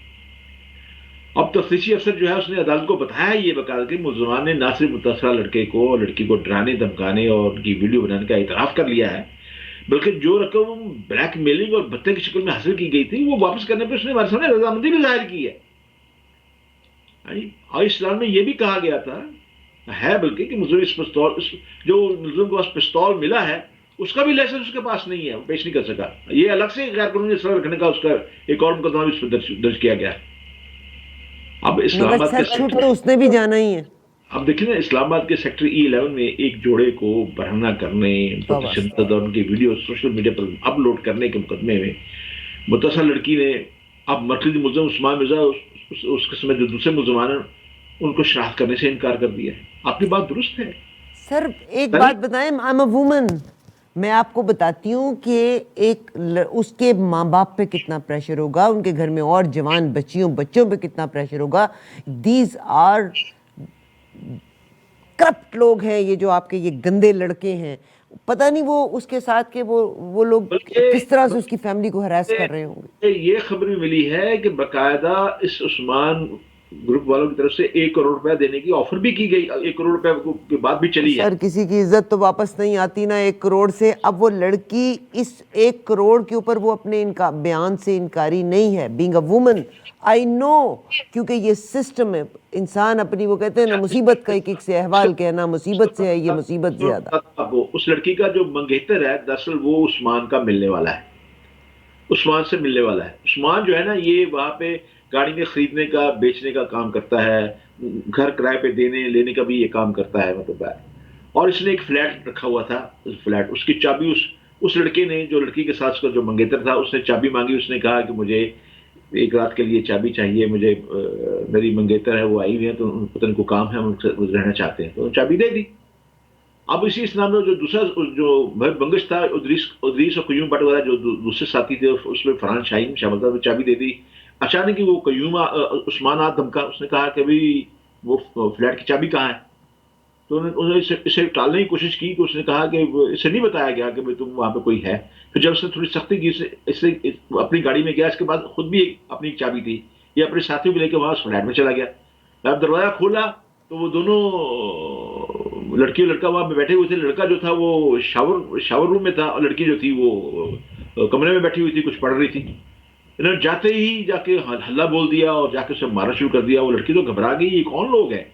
اب تفتیشی افسر جو ہے اس نے عدالت کو بتایا یہ بقال کہ ملزمان نے نہ صرف متاثرہ لڑکے کو اور لڑکی کو ڈرانے دھمکانے اور ان کی ویڈیو بنانے کا اعتراف کر لیا ہے، بلکہ جو رقم بلیک میلنگ اور بھتے کی شکل میں حاصل کی گئی تھی وہ واپس کرنے پہ اس نے ہمارے سامنے رضامندی بھی ظاہر کی ہے. اور اسلام میں یہ بھی کہا گیا تھا ہے بلکہ کہ جو ملزم کو پاس پستول ملا ہے اس کا بھی لائسنس اس کے پاس نہیں ہے، وہ پیش نہیں کر سکا. یہ الگ سے غیر قانونی اسلحہ رکھنے کا اس کا ایک اور مقدمہ بھی اس پہ درج کیا گیا ہے. اب اسلام مگر آباد سر چھوٹ تو اس نے بھی جانا ہی ہے. اب دیکھیں نا، اسلام آباد کے سیکٹر E11 میں ایک جوڑے کو برہنہ کرنے، تشدد اور ان کی ویڈیو سوشل میڈیا پر اپلوڈ کرنے کے مقدمے میں متاثرہ لڑکی نے اب مرکزی ملزم عثمان مرزا اس قسم میں جو دوسرے ملزمان ہیں ان کو شناخت کرنے سے انکار کر دیا ہے. آپ کی بات درست ہے سر. ایک بات بتائیں، آئی ایم اے وومن، میں آپ کو بتاتی ہوں کہ اس کے ماں باپ پہ کتنا پریشر ہوگا، ان کے گھر میں اور جوان بچوں پہ کتنا پریشر ہوگا. دیز آر کرپٹ لوگ ہیں یہ جو آپ کے یہ گندے لڑکے ہیں. پتہ نہیں وہ اس کے ساتھ کے وہ لوگ کس طرح سے اس کی فیملی کو ہراس کر رہے ہوں گے. یہ خبر بھی ملی ہے کہ باقاعدہ اس عثمان گروپ والوں کی طرف سے 1 کروڑ روپے دینے کی آفر بھی کی گئی، 1 کروڑ روپے کے بعد بھی چلی ہے. سر کسی کی عزت تو واپس نہیں آتی نا 1 کروڑ سے. اب وہ لڑکی اس 1 کروڑ کے اوپر وہ اپنے بیان سے انکاری نہیں ہے. بینگ اے وومن آئی نو، کیونکہ یہ سسٹم ہے. انسان اپنی، وہ کہتے ہیں نا، مصیبت کا ایک سے احوال کہنا، مصیبت سے ہے یہ مصیبت زیادہ. اس لڑکی کا جو منگیتر ہے دراصل وہ عثمان کا ملنے والا ہے، عثمان سے ملنے والا ہے. عثمان جو ہے نا یہ وہاں پہ گاڑی میں خریدنے کا بیچنے کا کام کرتا ہے، گھر کرائے پہ دینے لینے کا بھی یہ کام کرتا ہے مطلب ہے. اور اس نے ایک فلیٹ رکھا ہوا تھا، فلیٹ اس کی چابی اس لڑکے نے، جو لڑکی کے ساتھ اس کا جو منگیتر تھا، اس نے چابی مانگی. اس نے کہا کہ مجھے 1 رات کے لیے چابی چاہیے، مجھے میری منگیتر ہے وہ آئی ہوئی ہے تو پتہ ان کو کام ہے، ہم ان سے رہنا چاہتے ہیں، تو چابی دے دی. اب اسی اس نام میں جو دوسرا جو بنگش تھا، ادریس اور قیوم بٹ والا جو دوسرے ساتھی تھے، اس میں فرحان شاہین شامل تھا، وہ چابی دے دی. اچانک ہی وہ قیوم عثمان دھمکا. اس نے کہا کہ بھائی وہ فلیٹ کی چابی کہاں ہے؟ تو انہوں نے اسے ٹالنے کی کوشش کی کہ اس نے کہا کہ اسے نہیں بتایا گیا کہ بھائی تم وہاں پہ کوئی ہے. پھر جب اس نے تھوڑی سختی کی، اس سے اپنی گاڑی میں گیا، اس کے بعد خود بھی اپنی چابی تھی، یہ اپنے ساتھیوں کو لے کے وہاں اس فلیٹ میں چلا گیا. جب دروازہ کھولا تو وہ دونوں لڑکی اور لڑکا وہاں پہ بیٹھے ہوئے تھے. لڑکا جو تھا وہ شاور روم میں تھا، اور لڑکی جو تھی وہ کمرے میں بیٹھی ہوئی تھی، کچھ پڑھ رہی تھی. انہوں نے جاتے ہی جا کے ہلہ بول دیا اور جا کے اسے مارنا شروع کر دیا. وہ لڑکی تو گھبرا گئی، یہ کون لوگ ہیں؟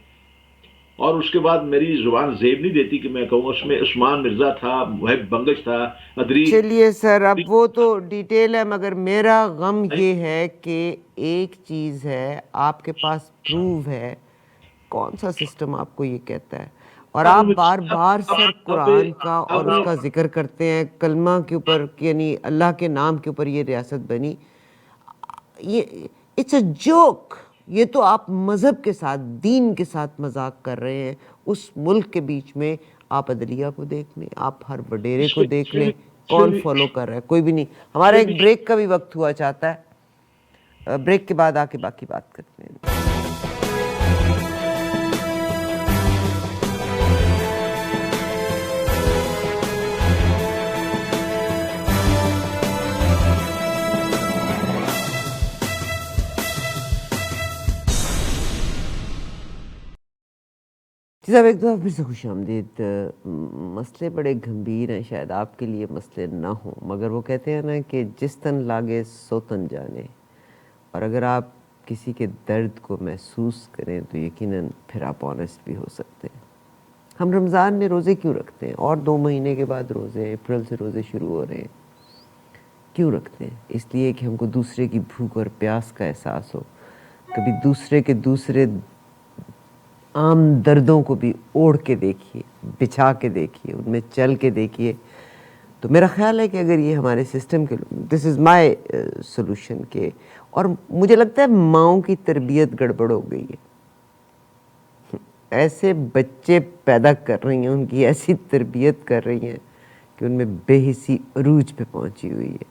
اور اس کے بعد میری زبان زیب نہیں دیتی کہ میں کہوں اس میں عثمان مرزا تھا، محب بنگش تھا، ادری. چلیے سر اب وہ تو ڈیٹیل ہے، مگر میرا غم یہ ہے کہ ایک چیز ہے آپ کے پاس پروو ہے، کون سا سسٹم آپ کو یہ کہتا ہے، اور آپ بار بار سر قرآن کا اور اس کا ذکر کرتے ہیں، کلمہ کے اوپر یعنی اللہ کے نام کے اوپر یہ ریاست بنی، یہ اٹس اے جوک. یہ تو آپ مذہب کے ساتھ دین کے ساتھ مذاق کر رہے ہیں. اس ملک کے بیچ میں آپ عدلیہ کو دیکھ لیں، آپ ہر وڈیرے کو دیکھ لیں، کون فالو کر رہا ہے؟ کوئی بھی نہیں. ہمارا ایک بریک کا بھی وقت ہوا چاہتا ہے، بریک کے بعد آ کے باقی بات کرتے ہیں. جی صاحب ایک دفعہ پھر سے خوش آمدید. مسئلے بڑے گھمبیر ہیں، شاید آپ کے لیے مسئلے نہ ہوں، مگر وہ کہتے ہیں نا کہ جس تن لاگے سو تن جانے، اور اگر آپ کسی کے درد کو محسوس کریں تو یقیناً پھر آپ آنیسٹ بھی ہو سکتے ہیں. ہم رمضان میں روزے کیوں رکھتے ہیں؟ اور 2 مہینے کے بعد روزے، اپریل سے روزے شروع ہو رہے ہیں. کیوں رکھتے ہیں؟ اس لیے کہ ہم کو دوسرے کی بھوک اور پیاس کا احساس ہو. کبھی دوسرے کے دوسرے عام دردوں کو بھی اوڑھ کے دیکھیے، بچھا کے دیکھیے، ان میں چل کے دیکھیے. تو میرا خیال ہے کہ اگر یہ ہمارے سسٹم کے دس از مائی سولوشن کے، اور مجھے لگتا ہے ماؤں کی تربیت گڑبڑ ہو گئی ہے. ایسے بچے پیدا کر رہی ہیں، ان کی ایسی تربیت کر رہی ہیں کہ ان میں بے حسی عروج پہ پہنچی ہوئی ہے.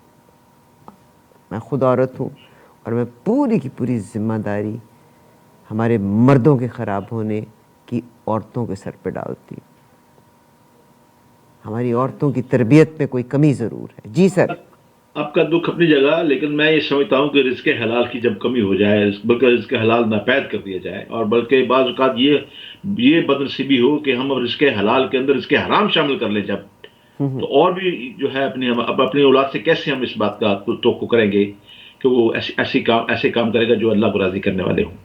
میں خود عورت ہوں اور میں پوری کی پوری ذمہ داری ہمارے مردوں کے خراب ہونے کی عورتوں کے سر پہ ڈالتی. ہماری عورتوں کی تربیت میں کوئی کمی ضرور ہے. جی سر. آپ کا دکھ اپنی جگہ، لیکن میں یہ سمجھتا ہوں کہ رزق حلال کی جب کمی ہو جائے، بلکہ رزق حلال ناپید کر دیا جائے، اور بلکہ بعض اوقات یہ بدنصیبی ہو کہ ہم رزق حلال کے اندر رزق حرام شامل کر لیں جب، تو اور بھی جو ہے اپنی اولاد سے کیسے ہم اس بات کا توقع کریں گے کہ وہ ایسے کام کرے گا جو اللہ کو راضی کرنے والے ہوں.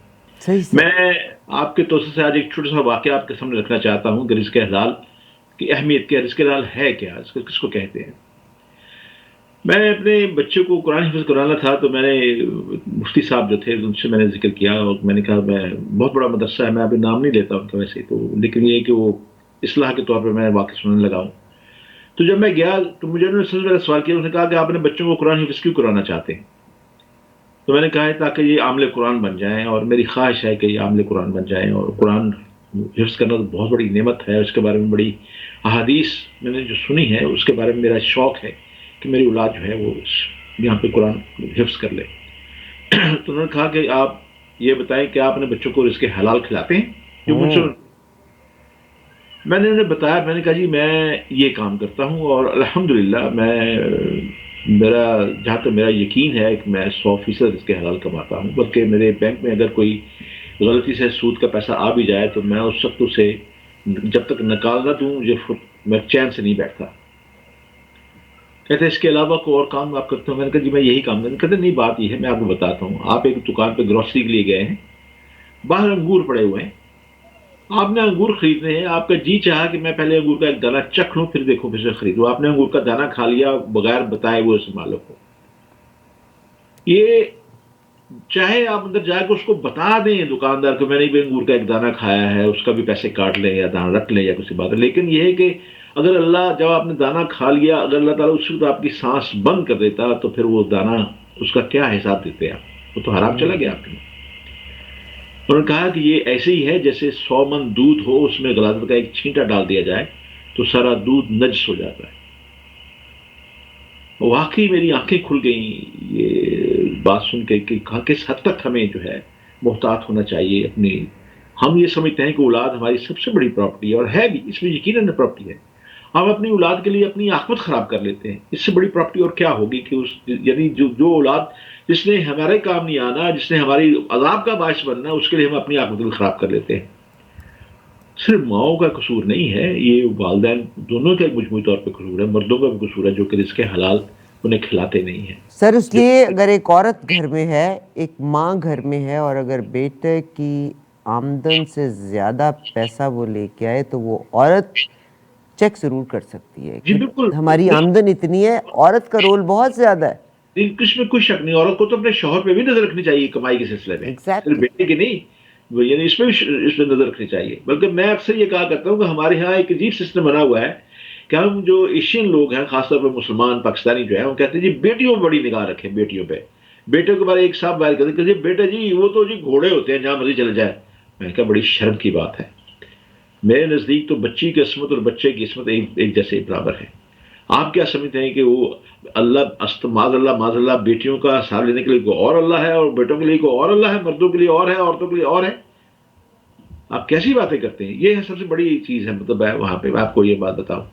میں آپ کے توسط سے آج ایک چھوٹا سا واقعہ آپ کے سامنے رکھنا چاہتا ہوں کہ رزق حلال کی اہمیت کیا، رزق حلال ہے کیا، اس کو کس کو کہتے ہیں. میں اپنے بچے کو قرآن حفظ کرانا تھا تو میں نے مفتی صاحب جو تھے ان سے میں نے ذکر کیا، اور میں نے کہا میں بہت بڑا مدرسہ ہے، میں ابھی نام نہیں لیتا ان کا ویسے تو، لیکن یہ کہ وہ اصلاح کے طور پہ میں واقع سننے لگا ہوں. تو جب میں گیا تو مجھے انہوں نے سب سے پہلے سوال کیا، انہوں نے کہا کہ آپ اپنے بچوں کو قرآن حفظ کیوں کرانا چاہتے ہیں؟ تو میں نے کہا ہے تاکہ یہ عامل قرآن بن جائیں، اور میری خواہش ہے کہ یہ عامل قرآن بن جائیں. اور قرآن حفظ کرنا تو بہت بڑی نعمت ہے، اس کے بارے میں بڑی احادیث میں نے جو سنی ہے، اس کے بارے میں میرا شوق ہے کہ میری اولاد جو ہے وہ یہاں پہ قرآن حفظ کر لے. تو انہوں نے کہا کہ آپ یہ بتائیں کہ آپ اپنے بچوں کو رزق حلال کھلاتے ہیں؟ جو مجھ سے میں نے انہیں بتایا، میں نے کہا جی میں یہ کام کرتا ہوں، اور الحمدللہ میرا جہاں تک میرا یقین ہے کہ میں 100% رزق حلال کماتا ہوں، بلکہ میرے بینک میں اگر کوئی غلطی سے سود کا پیسہ آ بھی جائے تو میں اس وقت اسے جب تک نکال نہ دوں میں چین سے نہیں بیٹھتا. کہتے اس کے علاوہ کوئی اور کام آپ کرتے ہو؟ میں نے کہا جی میں یہی کام کرتا. کہتے نہیں، بات یہ ہے، میں آپ کو بتاتا ہوں. آپ ایک دکان پہ گروسری کے لیے گئے ہیں، باہر انگور پڑے ہوئے ہیں، آپ نے انگور خریدنے ہیں، آپ کا جی چاہا کہ میں پہلے انگور کا ایک دانہ چکھ لوں پھر دیکھوں پھر سے خریدوں. آپ نے انگور کا دانہ کھا لیا بغیر بتائے وہ اس مالک کو. یہ چاہے آپ اندر جا کے اس کو بتا دیں دکاندار کو میں نے بھی انگور کا ایک دانہ کھایا ہے، اس کا بھی پیسے کاٹ لیں یا دانہ رکھ لیں یا کسی بات ہے، لیکن یہ ہے کہ اگر اللہ جب آپ نے دانہ کھا لیا، اگر اللہ تعالیٰ اس وقت آپ کی سانس بند کر دیتا تو پھر وہ دانہ اس کا کیا حساب دیتے آپ؟ وہ تو حرام چلا گیا آپ کے. انہوں نے کہا کہ یہ ایسے ہی ہے جیسے 100 من دودھ ہو، اس میں غلازت کا ایک چھینٹا ڈال دیا جائے تو سارا دودھ نجس ہو جاتا ہے. واقعی میری آنکھیں کھل گئیں یہ بات سن کے کہ کس حد تک ہمیں جو ہے محتاط ہونا چاہیے اپنی. ہم یہ سمجھتے ہیں کہ اولاد ہماری سب سے بڑی پراپرٹی ہے، اور ہے بھی، اس میں یقیناً پراپرٹی ہے. ہم اپنی اولاد کے لیے اپنی عاقبت خراب کر لیتے ہیں. اس سے بڑی پراپرٹی اور کیا ہوگی کہ یعنی جو اولاد جس نے ہمارے کام نہیں آنا، جس نے ہماری عذاب کا باعث بننا، اس کے لیے ہم اپنی عاقبت خراب کر لیتے ہیں. صرف ماؤں کا قصور نہیں ہے، یہ والدین دونوں کا مجموعی طور پہ قصور ہے، مردوں کا بھی قصور ہے جو کہ رزق حلال انہیں کھلاتے نہیں ہیں. سر اس لیے اگر ایک عورت گھر میں ہے، ایک ماں گھر میں ہے، اور اگر بیٹے کی آمدن سے زیادہ پیسہ وہ لے کے آئے تو وہ عورت چیک ضرور کر سکتی ہے جی کہ بالکل ہماری آمدن اتنی ہے. عورت کا رول بہت زیادہ ہے. اس میں کوئی شک نہیں. عورت کو تو اپنے شوہر پہ بھی نظر رکھنی چاہیے کمائی کے سلسلے میں, صرف ایگزیکٹلی. بیٹے کی نہیں, یعنی اس پہ نظر رکھنی چاہیے. بلکہ میں اکثر یہ کہا کرتا ہوں کہ ہمارے یہاں ایک عجیب سسٹم بنا ہوا ہے کہ ہم جو ایشین لوگ ہیں, خاص طور پہ مسلمان پاکستانی جو ہیں, وہ کہتے ہیں جی بیٹیوں میں بڑی نگاہ رکھیں, بیٹیوں پہ. بیٹوں کے بارے ایک صاحب وائر کرتے کہ جی بیٹا جی وہ تو جی گھوڑے ہوتے ہیں جہاں مرضی چل جائے. میں نے کہا بڑی شرم کی بات ہے. میرے نزدیک تو بچی کی عصمت اور بچے کی عصمت ایک جیسے برابر ہے. آپ کیا سمجھتے ہیں کہ وہ اللہ معاذ اللہ بیٹیوں کا ساتھ لینے کے لیے کوئی اور اللہ ہے اور بیٹوں کے لیے کوئی اور اللہ ہے, مردوں کے لیے اور ہے, عورتوں کے لیے اور ہے؟ آپ کیسی باتیں کرتے ہیں؟ یہ سب سے بڑی چیز ہے. مطلب وہاں پہ میں آپ کو یہ بات بتاؤں.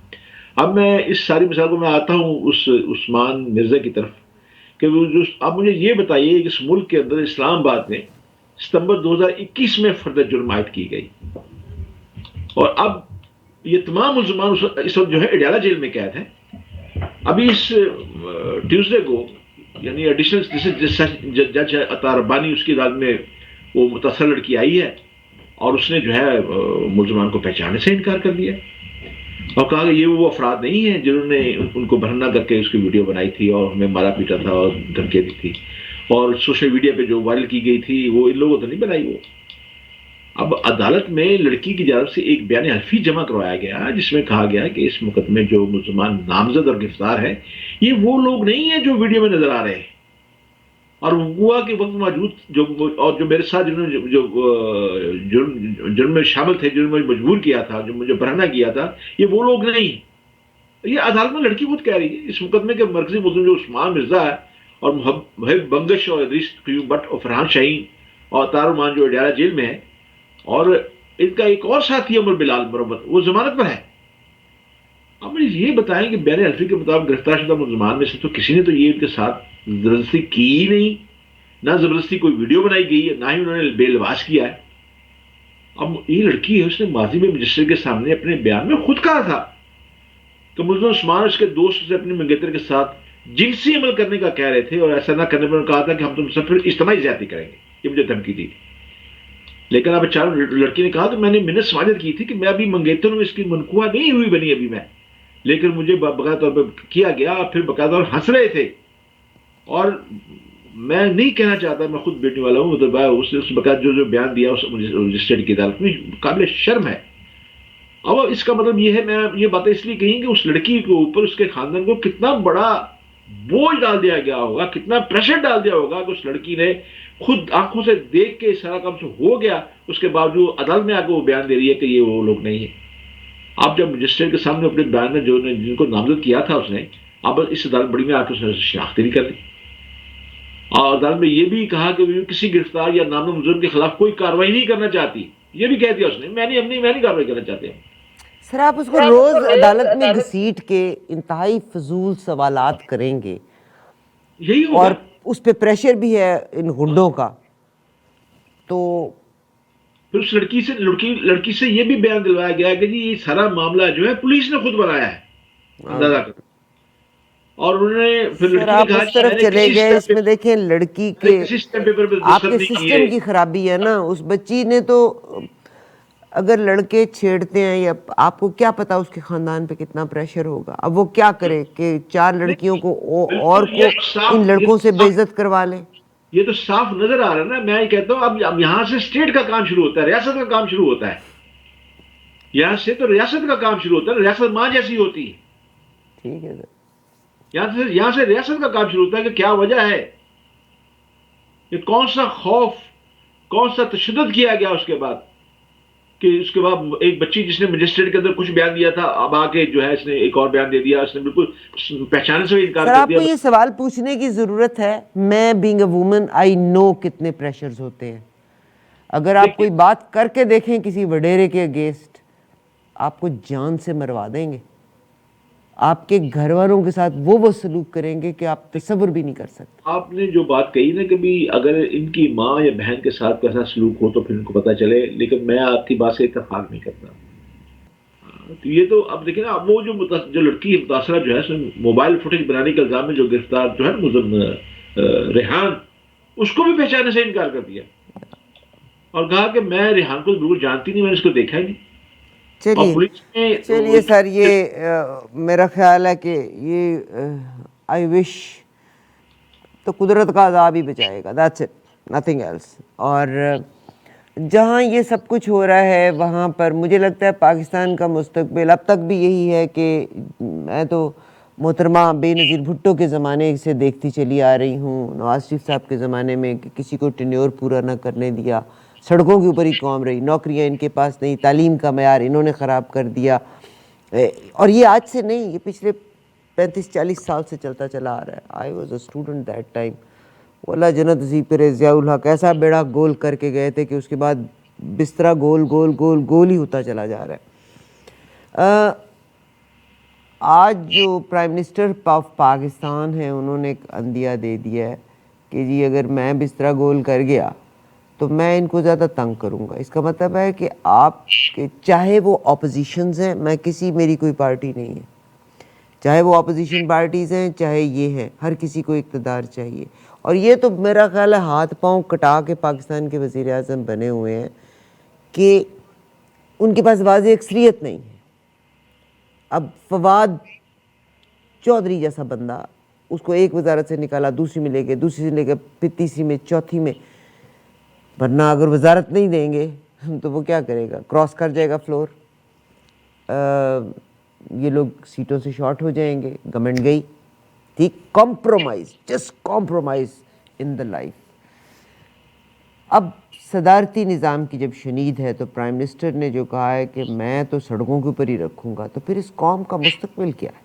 اب میں اس ساری مثال کو میں آتا ہوں اس عثمان مرزا کی طرف کہ اب مجھے یہ بتائیے کہ اس ملک کے اندر اسلام آباد میں ستمبر 2021 میں فرد جرم عائد کی گئی, اور اب یہ تمام ملزمان اس وقت جو ہے اڈیالہ جیل میں قید ہیں. ابھی اس ٹیوزڈے کو یعنی ایڈیشنل جج عطا ربانی, اس کی عدالت میں وہ متاثر لڑکی آئی ہے اور اس نے جو ہے ملزمان کو پہچاننے سے انکار کر دیا اور کہا کہ یہ وہ افراد نہیں ہیں جنہوں نے ان کو برہنہ کر کے اس کی ویڈیو بنائی تھی اور ہمیں مارا پیٹا تھا اور دھمکیاں دی تھی, اور سوشل میڈیا پہ جو وائرل کی گئی تھی وہ ان لوگوں تو نہیں بنائی. وہ اب عدالت میں لڑکی کی جانب سے ایک بیان حلفی جمع کروایا گیا جس میں کہا گیا کہ اس مقدمے جو ملزمان نامزد اور گرفتار ہیں یہ وہ لوگ نہیں ہیں جو ویڈیو میں نظر آ رہے ہیں, اور ہوا کہ وقت موجود اور جو میرے ساتھ جنہوں نے جو جرم میں شامل تھے, جنہوں نے مجبور کیا تھا, جو مجھے برہنہ کیا تھا, یہ وہ لوگ نہیں. یہ عدالت میں لڑکی خود کہہ رہی ہے. اس مقدمے کے مرکزی ملزم جو عثمان مرزا ہے اور محب بنگش اور ادریس قیوم بٹ اور فرحان شاہین اور طارمان جو اڈیالہ جیل میں ہے, اور ان کا ایک اور ساتھی عمر بلال مرمت وہ ضمانت پر ہے. اب مجھے یہ بتائیں کہ بیان حلفی کے مطابق گرفتار شدہ ملزمان میں سے تو کسی نے تو یہ ان کے ساتھ زبردستی کی ہی نہیں, نہ زبردستی کوئی ویڈیو بنائی گئی ہے, نہ ہی انہوں نے بے لباس کیا ہے. اب یہ لڑکی ہے, اس نے ماضی میں مجسٹریٹ کے سامنے اپنے بیان میں خود کہا تھا کہ ملزم عثمان اس کے دوست سے اپنے منگیتر کے ساتھ جنسی عمل کرنے کا کہہ رہے تھے, اور ایسا نہ کرنے پر کہا تھا کہ ہم تم سب پھر اجتماعی زیادتی کریں گے. یہ مجھے دھمکی دی. لیکن اب چاروں لڑکی نے کہا کہ میں نے منت سماجت کی تھی کہ میں ابھی منگیتر میں اس کی منقوہ نہیں ہوئی بنی ابھی میں, لیکن مجھے باقاعدہ طور پہ کیا گیا, پھر باقاعدہ طور ہنس رہے تھے, اور میں نہیں کہنا چاہتا میں خود بیٹی والا ہوں. مطلب اس باقاعدہ جو بیان دیا اس مجسٹریٹ کی عدالت میں قابل شرم ہے. اب اس کا مطلب یہ ہے, میں یہ باتیں اس لیے کہیں کہ اس لڑکی کے اوپر اس کے خاندان کو کتنا بڑا بوجھ ڈال دیا گیا ہوگا, کتنا پریشر ڈال دیا ہوگا کہ اس لڑکی نے خود آنکھوں سے دیکھ کے سارا کام سے ہو گیا, اس کے باوجود عدالت میں آ کے وہ بیان دے رہی ہے کہ یہ وہ لوگ نہیں ہیں. آپ جب مجسٹریٹ کے سامنے اپنے بیان میں جن کو نامزد کیا تھا اس نے, اب اس عدالت بڑی میں آ کے اس نے شناختی بھی کر لی, اور عدالت میں یہ بھی کہا کہ وہ کسی گرفتار یا نامزد ملزم کے خلاف کوئی کارروائی نہیں کرنا چاہتی. یہ بھی کہہ دیا اس نے, میں نہیں کارروائی کرنا چاہتے ہیں. سر آپ اس کو روز عدالت میں گھسیٹ کے انتہائی فضول سوالات کریں گے, یہی ہوگا, اور اس پہ پریشر بھی ہے ان غنڈوں کا, تو پھر اس لڑکی سے یہ بھی بیان دلوایا گیا کہ جی یہ سارا معاملہ جو ہے پولیس نے خود بنایا ہے, اندازہ کر. اور انہوں نے پھر سر آپ اس طرف چلے گئے, اس میں دیکھیں لڑکی کے آپ کے سسٹم کی خرابی ہے نا. اس بچی نے تو اگر لڑکے چھیڑتے ہیں, یا آپ کو کیا پتا اس کے خاندان پہ کتنا پریشر ہوگا. اب وہ کیا کرے کہ 4 لڑکیوں کو اور کو ان لڑکوں سے بے عزت کروا لے. یہ تو صاف نظر آ رہا ہے نا. میں یہ کہتا ہوں اب یہاں سے اسٹیٹ کا کام شروع ہوتا ہے, ریاست کا کام شروع ہوتا ہے. یہاں سے تو ریاست کا کام شروع ہوتا ہے, ریاست ماں جیسی ہوتی ہے. ٹھیک ہے سر, یہاں سے ریاست کا کام شروع ہوتا ہے کہ کیا وجہ ہے, کہ کون سا خوف, کون سا تشدد کیا گیا اس کے بعد, کہ اس کے بعد ایک بچی جس نے مجسٹریٹ کے اندر کچھ بیان دیا تھا, اب آ کے جو ہے اس نے ایک اور بیان دے دیا, اس نے بالکل پہچانے سے انکار کر دیا. سر آپ کو یہ سوال پوچھنے کی ضرورت ہے, میں بینگ اے وومن آئی نو کتنے پریشرز ہوتے ہیں. اگر آپ کوئی بات کر کے دیکھیں کسی وڈیرے کے اگینسٹ, آپ کو جان سے مروا دیں گے. آپ کے گھر والوں کے ساتھ وہ سلوک کریں گے کہ آپ تصور بھی نہیں کر سکتے. آپ نے جو بات کہی نا کہ بھی اگر ان کی ماں یا بہن کے ساتھ کیسا سلوک ہو تو پھر ان کو پتہ چلے, لیکن میں آپ کی بات سے اتفاق نہیں کرتا. تو یہ تو اب دیکھیں نا, وہ جو لڑکی متاثرہ جو ہے اس نے موبائل فوٹیج بنانے کے الزام میں جو گرفتار جو ہے ملزم ریحان, اس کو بھی پہچانے سے انکار کر دیا. اور کہا کہ میں ریحان کو بالکل جانتی نہیں، میں نے اس کو دیکھا ہی نہیں. اور چلیے پولیس نے چلیے سر، یہ میرا خیال ہے کہ یہ آئی وش تو قدرت کا عذاب ہی بچائے گا، دیٹس اٹ، نتھنگ ایلس. اور جہاں یہ سب کچھ ہو رہا ہے وہاں پر مجھے لگتا ہے پاکستان کا مستقبل اب تک بھی یہی ہے کہ میں تو محترمہ بے نظیر بھٹو کے زمانے سے دیکھتی چلی آ رہی ہوں، نواز شریف صاحب کے زمانے میں کہ کسی کو ٹینیور پورا نہ کرنے دیا، سڑکوں کے اوپر ہی قوم رہی، نوکریاں ان کے پاس نہیں، تعلیم کا معیار انہوں نے خراب کر دیا. اور یہ آج سے نہیں، یہ پچھلے 35-40 سال سے چلتا چلا آ رہا ہے. I was a student that time. وہ اللہ جنت نصیب کرے، ضیاء الحق ایسا بیڑا گول کر کے گئے تھے کہ اس کے بعد بسترا گول گول گول گول ہی ہوتا چلا جا رہا ہے. آج جو پرائم منسٹر آف پاکستان ہیں انہوں نے ایک عندیہ دے دیا ہے کہ جی اگر میں بسترا گول کر گیا تو میں ان کو زیادہ تنگ کروں گا. اس کا مطلب ہے کہ آپ کے چاہے وہ اپوزیشنز ہیں، میری کوئی پارٹی نہیں ہے، چاہے وہ اپوزیشن پارٹیز ہیں چاہے یہ ہیں، ہر کسی کو اقتدار چاہیے. اور یہ تو میرا خیال ہے ہاتھ پاؤں کٹا کے پاکستان کے وزیر اعظم بنے ہوئے ہیں کہ ان کے پاس واضح اکثریت نہیں ہے. اب فواد چودھری جیسا بندہ، اس کو ایک وزارت سے نکالا، دوسری میں لے گئے، دوسری سے لے گئے، پھر تیسری میں، چوتھی میں. ورنہ اگر وزارت نہیں دیں گے تو وہ کیا کرے گا؟ کراس کر جائے گا فلور. یہ لوگ سیٹوں سے شارٹ ہو جائیں گے، گورنمنٹ گئی. ٹھیک، compromise, just compromise in the life. اب صدارتی نظام کی جب شنید ہے تو پرائم منسٹر نے جو کہا ہے کہ میں تو سڑکوں کے اوپر ہی رکھوں گا، تو پھر اس قوم کا مستقبل کیا ہے؟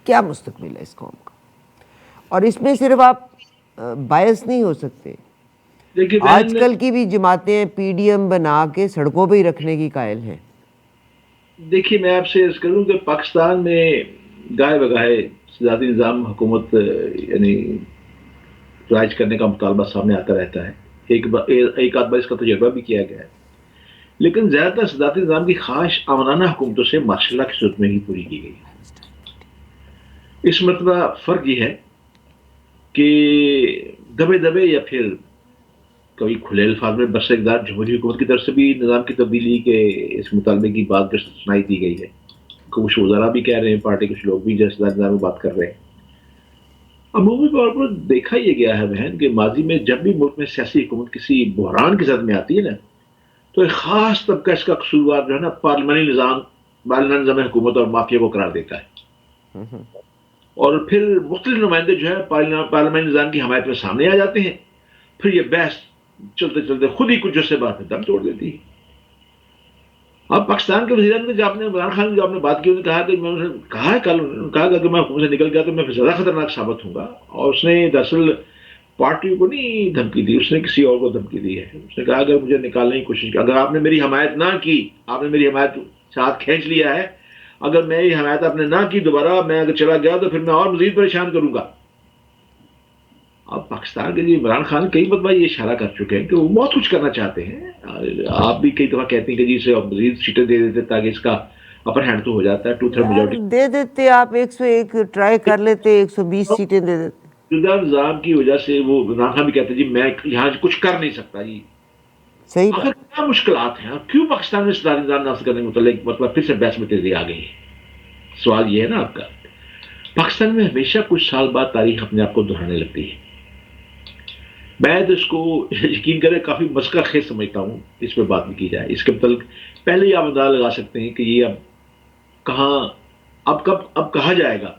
کیا مستقبل ہے اس قوم کا؟ اور اس میں صرف آپ باعث نہیں ہو سکتے. دیکھیے آج بہن، کل کی بھی جماعتیں پی ڈی ایم بنا کے سڑکوں پہ ہی رکھنے کی قائل ہیں. دیکھیے میں آپ سے عرض کروں کہ پاکستان میں گاہے بگاہے صدارتی نظام حکومت یعنی رائج کرنے کا مطالبہ سامنے آتا رہتا ہے. ایک آدھ بار اس کا تجربہ بھی کیا گیا ہے، لیکن زیادہ تر صدارتی نظام کی خواہش امنانہ حکومتوں سے مارشل لا کی صورت میں ہی پوری کی گئی ہے. اس مرتبہ فرق یہ ہے کہ دبے دبے یا پھر کبھی کھلے الفاظ میں برسر اقدار جمہوری حکومت کی طرف سے بھی نظام کی تبدیلی کے اس مطالبے کی بات سنائی دی گئی ہے. کچھ وزراء بھی کہہ رہے ہیں، پارٹی کچھ لوگ بھی جیسے نظام میں بات کر رہے ہیں. عمومی طور پر دیکھا یہ گیا ہے بہن کہ ماضی میں جب بھی ملک میں سیاسی حکومت کسی بحران کی زد میں آتی ہے نا، تو ایک خاص طبقہ اس کا قصوروار جو ہے نا پارلیمانی نظام حکومت اور مافیا کو قرار دیتا ہے. اور پھر مختلف نمائندے جو ہے پارلیمانی نظام کی حمایت میں سامنے آ جاتے ہیں. پھر یہ بحث چلتے چلتے خود ہی کچھ جیسے بات ہے دم توڑ دیتی ہے. اب پاکستان کے وزیر نے جب عمران خان کی جو آپ نے بات کی، انہوں نے کہا کہ میں نے کہا ہے کل، انہوں نے کہا کہ اگر میں حکومت سے نکل گیا تو میں پھر زیادہ خطرناک ثابت ہوں گا. اور اس نے دراصل پارٹی کو نہیں دھمکی دی، اس نے کسی اور کو دھمکی دی ہے. اس نے کہا اگر مجھے نکالنے کی کوشش کی، اگر آپ نے میری حمایت نہ کی، آپ نے میری حمایت سے ہاتھ کھینچ لیا ہے، اگر میں یہ حمایت آپ نے نہ کی دوبارہ، میں اگر چلا گیا تو پھر میں اور مزید پریشان کروں گا. اب پاکستان کے لیے عمران خان کئی مرتبہ یہ اشارہ کر چکے ہیں کہ وہ بہت کچھ کرنا چاہتے ہیں. آپ بھی کئی دفعہ کہتے ہیں کہ جی اسے مزید سیٹیں دے دیتے تاکہ اس کا اپر ہینڈ تو ہو جاتا ہے، 2/3 یار میجورٹی. دے دیتے، آپ 101 ٹرائی کر لیتے، 120 سیٹیں دے دیتے. موجودہ نظام کی وجہ سے وہ عمران خان بھی کہتے ہیں جی میں یہاں کچھ کر نہیں سکتا. جی صحیح آخر بات. کیا مشکلات ہیں؟ کیوں پاکستان میں صدارتی نظام نافذ کرنے کے متعلق مطلب پھر سے بحث میں تیزی آ گئی ہے؟ سوال یہ ہے نا آپ کا. پاکستان میں ہمیشہ کچھ سال بعد تاریخ اپنے آپ کو دہرانے لگتی ہے. میں تو اس کو یقین کرے کافی مسخرہ خیز سمجھتا ہوں اس پہ بات بھی کی جائے. اس کے متعلق پہلے ہی آپ اندازہ لگا سکتے ہیں کہ یہ اب کہاں، اب کہا جائے گا.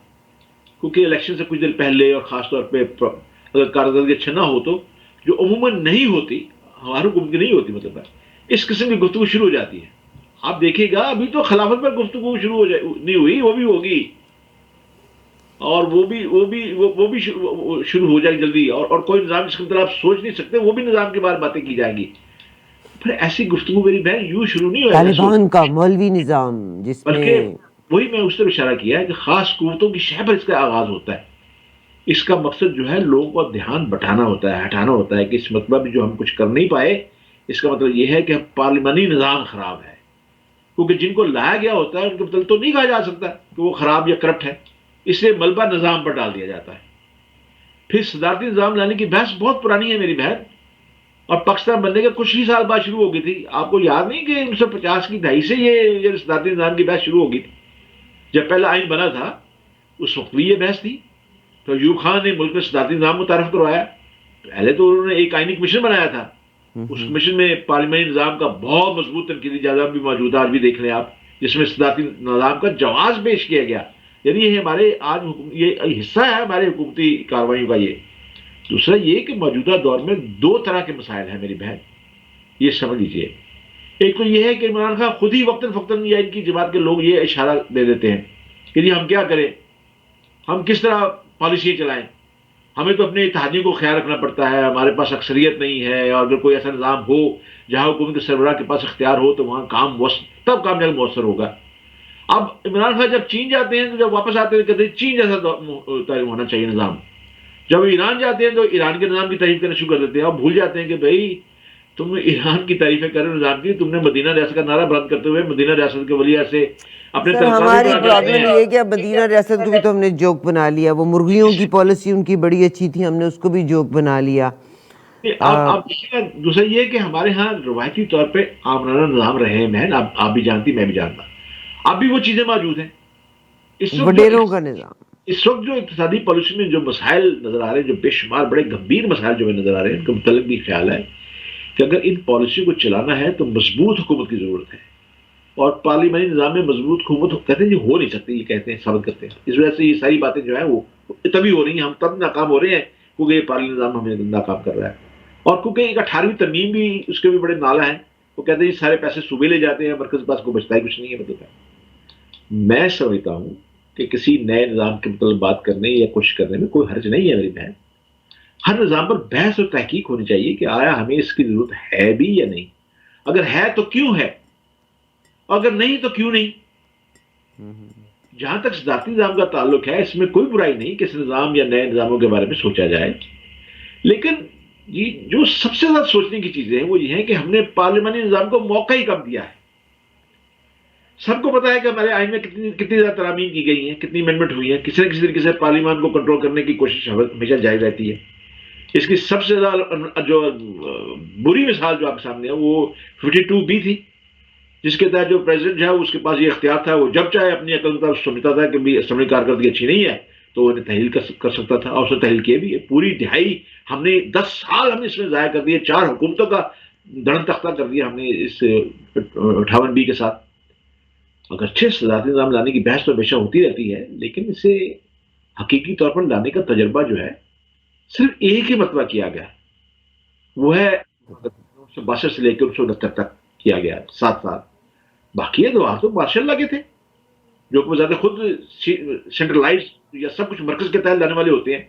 کیونکہ الیکشن سے کچھ دیر پہلے اور خاص طور پہ اگر کارکردگی اچھا نہ ہو تو جو عموماً نہیں ہوتی، ہماری حکومت کی نہیں ہوتی، مطلب ہے اس قسم کی گفتگو شروع ہو جاتی ہے. آپ دیکھیے گا ابھی تو خلافت پر گفتگو شروع ہو جائے نہیں ہوئی، وہ بھی ہوگی، اور وہ بھی شروع ہو جائے جلدی. اور کوئی نظام جس کے مطلب آپ سوچ نہیں سکتے وہ بھی نظام کے بارے باتیں کی جائیں گی. پھر ایسی گفتگو میری بہن یوں شروع نہیں ہوئے گا طالبان کا مولوی نظام جس میں بلکہ وہی میں اس طرح اشارہ کیا ہے کہ خاص قوتوں کی شہ پر اس کا آغاز ہوتا ہے. اس کا مقصد جو ہے لوگوں کا دھیان بٹھانا ہوتا ہے، ہٹانا ہوتا ہے کہ اس مطلب جو ہم کچھ کر نہیں پائے، اس کا مطلب یہ ہے کہ پارلیمانی نظام خراب ہے. کیونکہ جن کو لایا گیا ہوتا ہے ان کے مطلب تو نہیں کہا جا سکتا کہ وہ خراب یا کرپٹ ہے، اس لیے ملبہ نظام پر ڈال دیا جاتا ہے. پھر صدارتی نظام لانے کی بحث بہت پرانی ہے میری بہن. اور پاکستان بننے کے کچھ ہی سال بعد شروع ہو گئی تھی. آپ کو یاد نہیں کہ 1950 کی دہائی سے یہ صدارتی نظام کی بحث شروع ہو گئی تھی. جب پہلا آئین بنا تھا اس وقت بھی یہ بحث تھی. تو ایوب خان نے ملک میں صدارتی نظام متعارف کروایا. پہلے تو انہوں نے ایک آئینی کمیشن بنایا تھا. اس کمیشن میں پارلیمانی نظام کا بہت مضبوط تنقیدی جائزہ بھی موجود ہے, آج بھی دیکھ لیں آپ, جس میں صدارتی نظام کا جواز پیش کیا گیا. یعنی یہ ہمارے آج یہ حصہ ہے ہمارے حکومتی کارروائیوں کا. یہ دوسرا یہ کہ موجودہ دور میں دو طرح کے مسائل ہیں میری بہن, یہ سمجھ لیجیے. ایک تو یہ ہے کہ عمران خان خود ہی وقتاً فوقتاً یا ان کی جماعت کے لوگ یہ اشارہ دے دیتے ہیں کہ جی ہم کیا کریں, ہم کس طرح پالیسی چلائیں, ہمیں تو اپنے اتحادیوں کو خیال رکھنا پڑتا ہے, ہمارے پاس اکثریت نہیں ہے, اور اگر کوئی ایسا نظام ہو جہاں حکومت کے سربراہ کے پاس اختیار ہو تو وہاں تب کام جب مؤثر ہوگا. اب عمران خان جب چین جاتے ہیں تو جب واپس آتے ہیں کہتے ہیں چین جیسا ہونا چاہیے نظام. جب ایران جاتے ہیں تو ایران کے نظام کی تعریف کرنا شروع کر دیتے ہیں, اور بھول جاتے ہیں کہ بھائی تم ایران کی تعریفیں کر رہے ہو نظام کی, تم نے مدینہ ریاست کا نعرہ بلند کرتے ہوئے مدینہ ریاست کے ولی سے اپنے سر ہماری پرابلم یہ ہے کہ اب مدینہ ریاست کو بھی تو ہم نے جوک بنا لیا. وہ مرغیوں کی پالیسی ان کی بڑی اچھی تھی, ہم نے اس کو بھی جوک بنا لیا. آپ دیکھیے گا. دوسرا یہ کہ ہمارے ہاں روایتی طور پہ آمرانہ نظام رہے ہیں مہن, آپ بھی جانتی میں بھی جانتا, اب بھی وہ چیزیں موجود ہیں. وڈیروں کا نظام اس وقت جو اقتصادی پالیسی میں جو مسائل نظر آ رہے ہیں, جو بے شمار بڑے گمبھیر مسائل جو نظر آ رہے ہیں, ان کے متعلق بھی خیال ہے کہ اگر ان پالیسی کو چلانا ہے تو مضبوط حکومت کی ضرورت ہے. اور پارلیمانی نظام میں مضبوط حکومت کہتے ہیں یہ ہو نہیں سکتی, یہ کہتے ہیں ثابت کرتے ہیں. اس وجہ سے یہ ساری باتیں جو ہیں وہ تبھی ہو رہی ہیں, ہم تب ناکام ہو رہے ہیں کیونکہ یہ پارلیمانی نظام ہمیں ناکام کر رہا ہے. اور کیونکہ ایک 18ویں ترمیم بھی اس کے بھی بڑے نالا ہیں, وہ کہتے ہیں یہ سارے پیسے صوبے لے جاتے ہیں, مرکز کے پاس کو بچتا ہی کچھ نہیں ہے. مطلب میں سمجھتا ہوں کہ کسی نئے نظام کے متعلق بات کرنے یا کوشش کرنے میں کوئی حرج نہیں ہے میری بہن. ہر نظام پر بحث اور تحقیق ہونی چاہیے کہ آیا ہمیں اس کی ضرورت ہے بھی یا نہیں, اگر ہے تو کیوں ہے, اگر نہیں تو کیوں نہیں. جہاں تک صدارتی نظام کا تعلق ہے اس میں کوئی برائی نہیں کہ اس نظام یا نئے نظاموں کے بارے میں سوچا جائے, لیکن یہ جو سب سے زیادہ سوچنے کی چیزیں ہیں وہ یہ ہیں کہ ہم نے پارلیمانی نظام کو موقع ہی کم دیا ہے. سب کو پتا ہے کہ ہمارے آئین میں کتنی زیادہ ترامیم کی گئی ہیں, کتنی امینڈمنٹ ہوئی ہیں, کسی نہ کسی طریقے سے پارلیمان کو کنٹرول کرنے کی کوشش ہمیشہ جاری رہتی ہے. اس کی سب سے زیادہ جو بری مثال جو آپ کے سامنے ہے وہ 52B تھی, جس کے تحت جو پریزیڈنٹ ہے اس کے پاس یہ اختیار تھا, وہ جب چاہے اپنی عقل کا سمجھتا تھا کہ بھی اسمبلی کارکردگی اچھی نہیں ہے تو انہیں تحلیل کر سکتا تھا, اور اس نے تحلیل کیے بھی. پوری دہائی ہم نے 10 سال ہم نے اس میں ضائع کر دیے, 4 حکومتوں کا دھڑن تختہ کر دیا ہم نے اس 58B کے ساتھ. اگرچہ صدارتی نظام لانے کی بحث تو ہمیشہ ہوتی رہتی ہے, لیکن اسے حقیقی طور پر لانے کا تجربہ جو ہے صرف ایک ہی مرتبہ کیا گیا, وہ ہے 1962 سے لے کے 1969 تک کیا گیا, 7 سال. باقی ادوار تو مارشل اللہ کے تھے جو کہ زیادہ خود سینٹرلائز یا سب کچھ مرکز کے تحت لانے والے ہوتے ہیں.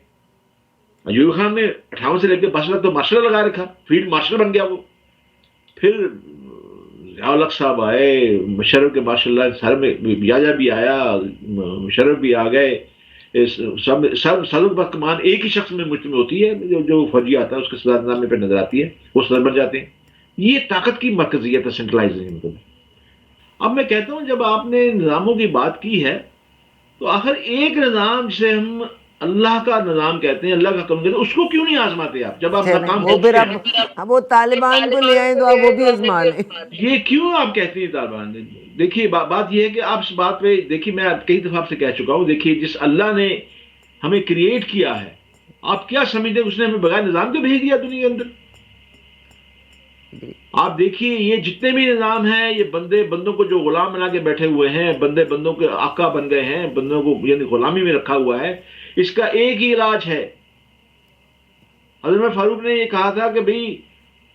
ایوب خان نے 58 سے لے کے 62 تک تو مارشل اللہ لگا رکھا, فیلڈ مارشل بن گیا وہ. پھر ضیاء الحق صاحب آئے, مشرف کے ماشاء اللہ سر میں بیاجا بھی آیا, مشرف بھی آ گئے, صدر کمان ایک ہی شخص میں مجتمع ہوتی ہے, جو فوجی آتا ہے اس کے صدر نامے پہ نظر آتی ہے, وہ صدر بن جاتے ہیں. یہ طاقت کی مرکزیت ہے, سینٹرلائزیشن. اب میں کہتا ہوں جب آپ نے نظاموں کی بات کی ہے تو آخر ایک نظام جسے ہم اللہ کا نظام کہتے ہیں, اللہ کا حکم کہتے ہیں, اس کو کیوں نہیں آزماتے آپ جب آپ ناکام ہوتے ہیں؟ اب وہ طالبان کو لے آئیں تو آپ وہ بھی آزما لیں. یہ کیوں آپ کہتے ہیں طالبان؟ دیکھیے بات یہ ہے کہ آپ اس بات پہ دیکھیے, میں کئی دفعہ آپ سے کہہ چکا ہوں, دیکھیے جس اللہ نے ہمیں کریٹ کیا ہے آپ کیا سمجھتے ہیں اس نے ہمیں بغیر نظام کے بھیج دیا دنیا کے اندر؟ آپ دیکھیے یہ جتنے بھی نظام ہیں یہ بندوں کو جو غلام بنا کے بیٹھے ہوئے ہیں, بندوں کے آقا بن گئے ہیں, بندوں کو یعنی غلامی میں رکھا ہوا ہے. اس کا ایک ہی علاج ہے. حضرت فاروق نے یہ کہا تھا کہ بھئی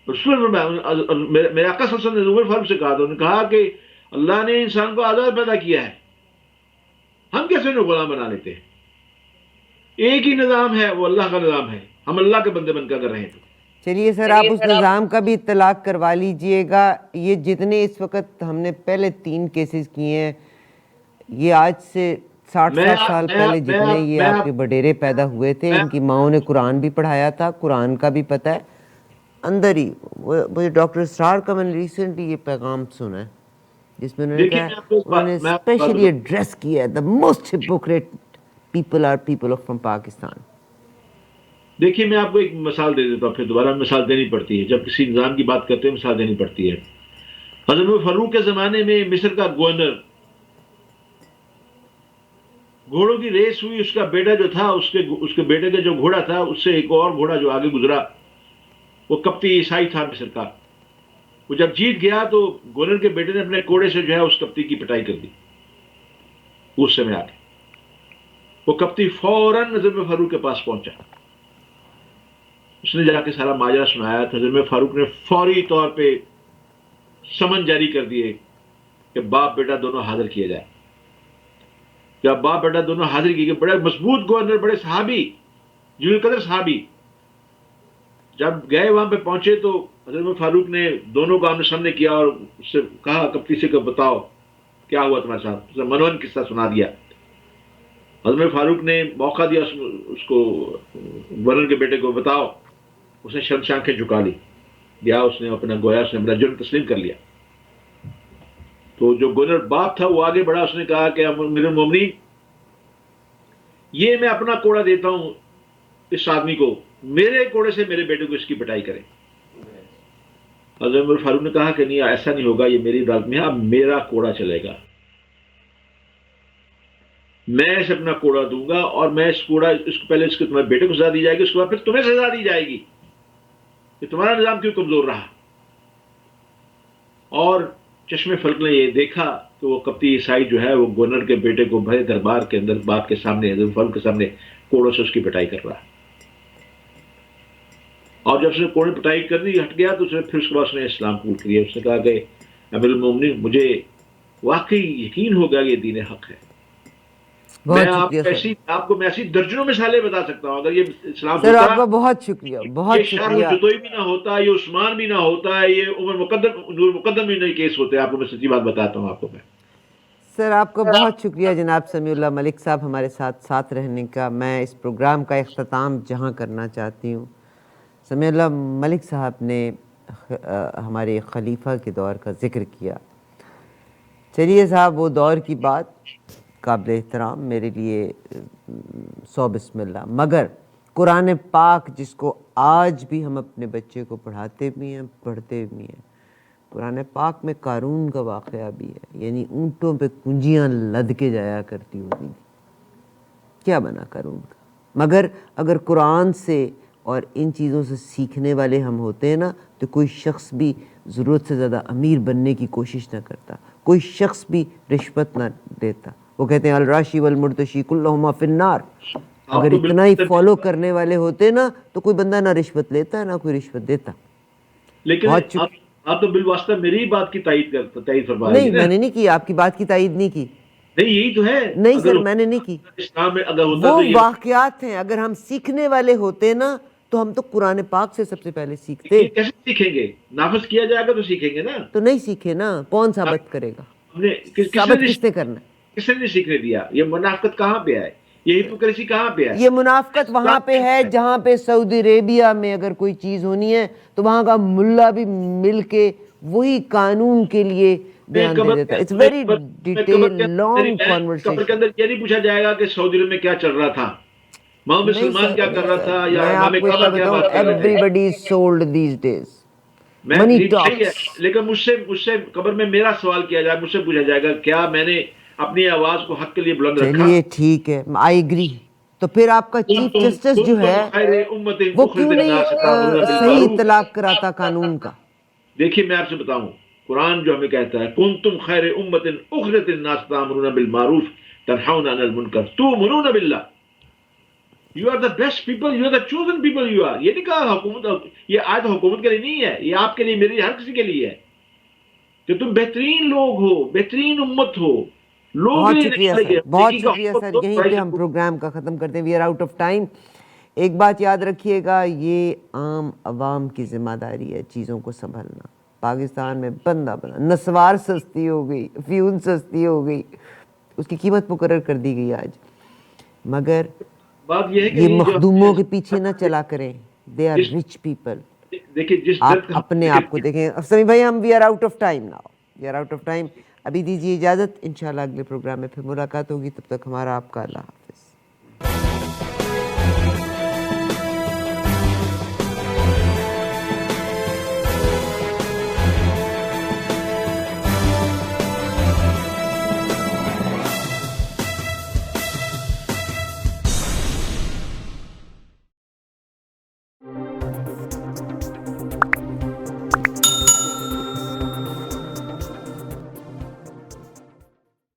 میرے آقا صلی اللہ علیہ وسلم نے عمر فاروق سے کہا تھا, انہوں نے کہا کہ اللہ نے انسان کو آزاد پیدا کیا ہے, ہم کیسے انہیں غلام بنا لیتے ہیں؟ ایک ہی نظام ہے, وہ اللہ کا نظام ہے, ہم اللہ کے بندے بن کر رہے ہیں. چلیے سر آپ اس نظام کا بھی اطلاق کروا لیجئے گا. یہ جتنے اس وقت ہم نے پہلے 3 کیسز کیے ہیں, یہ آج سے 60 سال پہلے جتنے یہ آپ کے وڈیرے پیدا ہوئے تھے, ان کی ماؤں نے قرآن بھی پڑھایا تھا, قرآن کا بھی پتہ ہے اندر ہی. مجھے ڈاکٹر اسرار کا میں نے ریسنٹلی یہ پیغام سنا ہے جس میں انہوں نے اسپیشلی ایڈریس کیا ہے, the most hypocrite people are people from Pakistan. دیکھیے میں آپ کو ایک مثال دے دیتا ہوں، پھر دوبارہ مثال دینی پڑتی ہے جب کسی نظام کی بات کرتے ہیں، مثال دینی پڑتی ہے۔ حضرت عمر فاروق کے زمانے میں مصر کا گورنر، گھوڑوں کی ریس ہوئی، اس کا بیٹا جو تھا، اس کے بیٹے کا جو گھوڑا تھا، اس سے ایک اور گھوڑا جو آگے گزرا، وہ کپتی عیسائی تھا مصر کا۔ وہ جب جیت گیا تو گورنر کے بیٹے نے اپنے کوڑے سے جو ہے اس کپتی کی پٹائی کر دی غصے میں آ کے۔ وہ کپتی فوراً حضرت عمر فاروق کے پاس پہنچا، اس نے جا کے سارا ماجرا سنایا تو حضرت عمر فاروق نے فوری طور پہ سمن جاری کر دیے کہ باپ بیٹا دونوں حاضر کیے جائے۔ جب باپ بیٹا دونوں حاضر کیے گئے، بڑے مضبوط گورنر، بڑے صحابی، جلیل قدر صحابی، جب گئے وہاں پہ پہنچے تو حضرت عمر فاروق نے دونوں کو آمنے سامنے کیا اور اس سے کہا کپتی سے کہ بتاؤ کیا ہوا تمہارے ساتھ۔ اس نے منون قصہ سنا دیا۔ حضرت عمر فاروق نے موقع دیا اس کو، گورنر کے بیٹے کو، بتاؤ۔ اس نے شرم سے آنکھیں جھکا لی، گیا اس نے اپنا گویا، اس نے اپنا جرم تسلیم کر لیا۔ تو جو گورنر باپ تھا وہ آگے بڑھا، اس نے کہا کہ امیر المومنین، یہ میں اپنا کوڑا دیتا ہوں اس آدمی کو، میرے کوڑے سے میرے بیٹے کو اس کی پٹائی کرے۔ حضرت عمر فاروق نے کہا کہ نہیں، ایسا نہیں ہوگا، یہ میری عدالت میں ہے، اب میرا کوڑا چلے گا، میں اسے اپنا کوڑا دوں گا، اور میں اس کوڑا، اس کو پہلے اس کے تمہارے بیٹے کو سزا دی جائے گی، اس کے بعد پھر تمہیں سزا دی جائے گی کہ تمہارا نظام کیوں کمزور رہا۔ اور چشم فلک نے یہ دیکھا کہ وہ کپتی عیسائی جو ہے وہ گورنر کے بیٹے کو بڑے دربار کے اندر باپ کے سامنے، حضرت فاروق کے سامنے کوڑوں سے اس کی پٹائی کر رہا ہے۔ اور جب اس نے کوڑے پٹائی کر دی، ہٹ گیا، تو پھر اس کے بعد اس نے اسلام قبول کیا۔ اس نے کہا کہ امیر المومنین، مجھے واقعی یقین ہوگا یہ دین حق ہے۔ میں بہت شکریہ سر۔ آپ کو میں ایسی درجنوں مثالیں بتا سکتا ہوں، اگر یہ اسلام سر ہوتا، آپ کا بہت شکریہ، یہ بہت شرح شکریہ جدوئی بھی نہ ہوتا، یہ عثمان بھی نہ ہوتا، یہ عمر مقدم، نور مقدم بھی نہیں کیس ہوتے۔ آپ کو میں سچی بات بتاتا ہوں آپ کو میں۔ سر آپ کا بہت شکریہ جناب سمیع اللہ ملک صاحب ہمارے ساتھ رہنے کا۔ میں اس پروگرام کا اختتام جہاں کرنا چاہتی ہوں، سمیع اللہ ملک صاحب نے ہمارے خلیفہ کے دور کا ذکر کیا۔ چلیے صاحب، وہ دور کی بات قابل احترام، میرے لیے 100 بسم اللہ، مگر قرآن پاک جس کو آج بھی ہم اپنے بچے کو پڑھاتے بھی ہیں، پڑھتے بھی ہیں، قرآن پاک میں قارون کا واقعہ بھی ہے، یعنی اونٹوں پہ کنجیاں لد کے جایا کرتی ہوتی تھی۔ کیا بنا قارون کا؟ مگر اگر قرآن سے اور ان چیزوں سے سیکھنے والے ہم ہوتے ہیں نا، تو کوئی شخص بھی ضرورت سے زیادہ امیر بننے کی کوشش نہ کرتا، کوئی شخص بھی رشوت نہ دیتا۔ وہ کہتے ہیں الراشی والمرتشی کلہما فی النار۔ اگر اتنا ہی فالو کرنے والے ہوتے نا تو کوئی بندہ نہ رشوت لیتا نہ کوئی رشوت دیتا۔ لیکن آپ تو بالواسطہ میری بات کی تائید فرما رہی نہیں، ہیں نا۔ میں نے نہیں کی، آپ کی بات کی تائید نہیں کی۔ نہیں، یہی تو ہے۔ نہیں سر، میں نے نہیں کی۔ اسلام میں اگر ہوتا وہ تو یہ واقعات ہیں، اگر ہم سیکھنے والے ہوتے نا تو ہم تو قرآن پاک سے سب سے پہلے سیکھتے۔ کیسے سیکھیں گے؟ نافذ کیا جائے گا تو سیکھیں گے نا۔ تو نہیں سیکھے نا، کون ثابت کرے گا؟ ثابت کس نے کرنا ہے؟ کس نے نہیں سیکھنے دیا؟ یہ منافقت کہاں پہ ہے؟ یہ ہپوکریسی کہاں پہ ہے؟ یہ منافقت وہاں پہ ہے جہاں پہ سعودی عربیہ میں اگر کوئی چیز ہونی ہے تو وہاں کا ملا بھی مل کے وہی قانون کے لیے بیان دے دیتا ہے۔ اٹس ویری ڈیٹیل لانگ قبر کانورسیشن۔ کے اندر یہ نہیں پوچھا جائے گا کہ سعودی عرب میں کیا چل رہا تھا، محمد سلمان کیا کر رہا تھا، یا میں امام آپ کو اتنا کعبہ کیا بتاؤں، بات کر رہے تھے۔ Everybody is sold these days, میں منی صحیح ہے، ٹاکس۔ لیکن مجھ سے قبر میں میرا سوال کیا جائے، مجھ سے پوچھا جائے گا کیا میں نے اپنی آواز کو حق کے لیے بلند رکھا؟ چلیے ٹھیک ہے، آئی ایگری۔ تو پھر آپ کا چیف جسٹس جو ہے وہ کیوں نہیں صحیح اطلاق کراتا قانون کا؟ دیکھیے میں آپ سے بتاؤں، قرآن جو ہمیں کہتا ہے کنتم خیر امت اخرجت للناس تأمرون بالمعروف تنہون عن المنکر تؤمنون باللہ۔ You are the best people, you are the chosen people you are۔ یہ نہیں کہا حکومت، یہ آیت حکومت کے لیے نہیں ہے، یہ آپ کے لیے، میرے، ہر کسی کے لیے ہے کہ تم بہترین لوگ ہو، بہترین امت ہو۔ بہت شکریہ سر، بہت شکریہ سر۔ یہیں پہ ہم پروگرام کا ختم کرتے ہیں، we are out of time. ایک بات یاد رکھیے گا، یہ عام عوام کی ذمہ داری ہے چیزوں کو سنبھلنا۔ پاکستان میں بندہ نسوار سستی ہو گئی، فیون سستی ہو گئی، اس کی قیمت مقرر کر دی گئی آج، مگر بات یہ ہے کہ یہ مخدوموں کے پیچھے نہ چلا کریں، دے آر رچ پیپل۔ دیکھیے جس آپ درد اپنے آپ کو دیکھیں۔ سمیع بھائی، ہم we are out of time now, we are out of time. ابھی دیجیے اجازت، انشاءاللہ اگلے پروگرام میں پھر ملاقات ہوگی، تب تک ہمارا آپ کا اللہ حافظ۔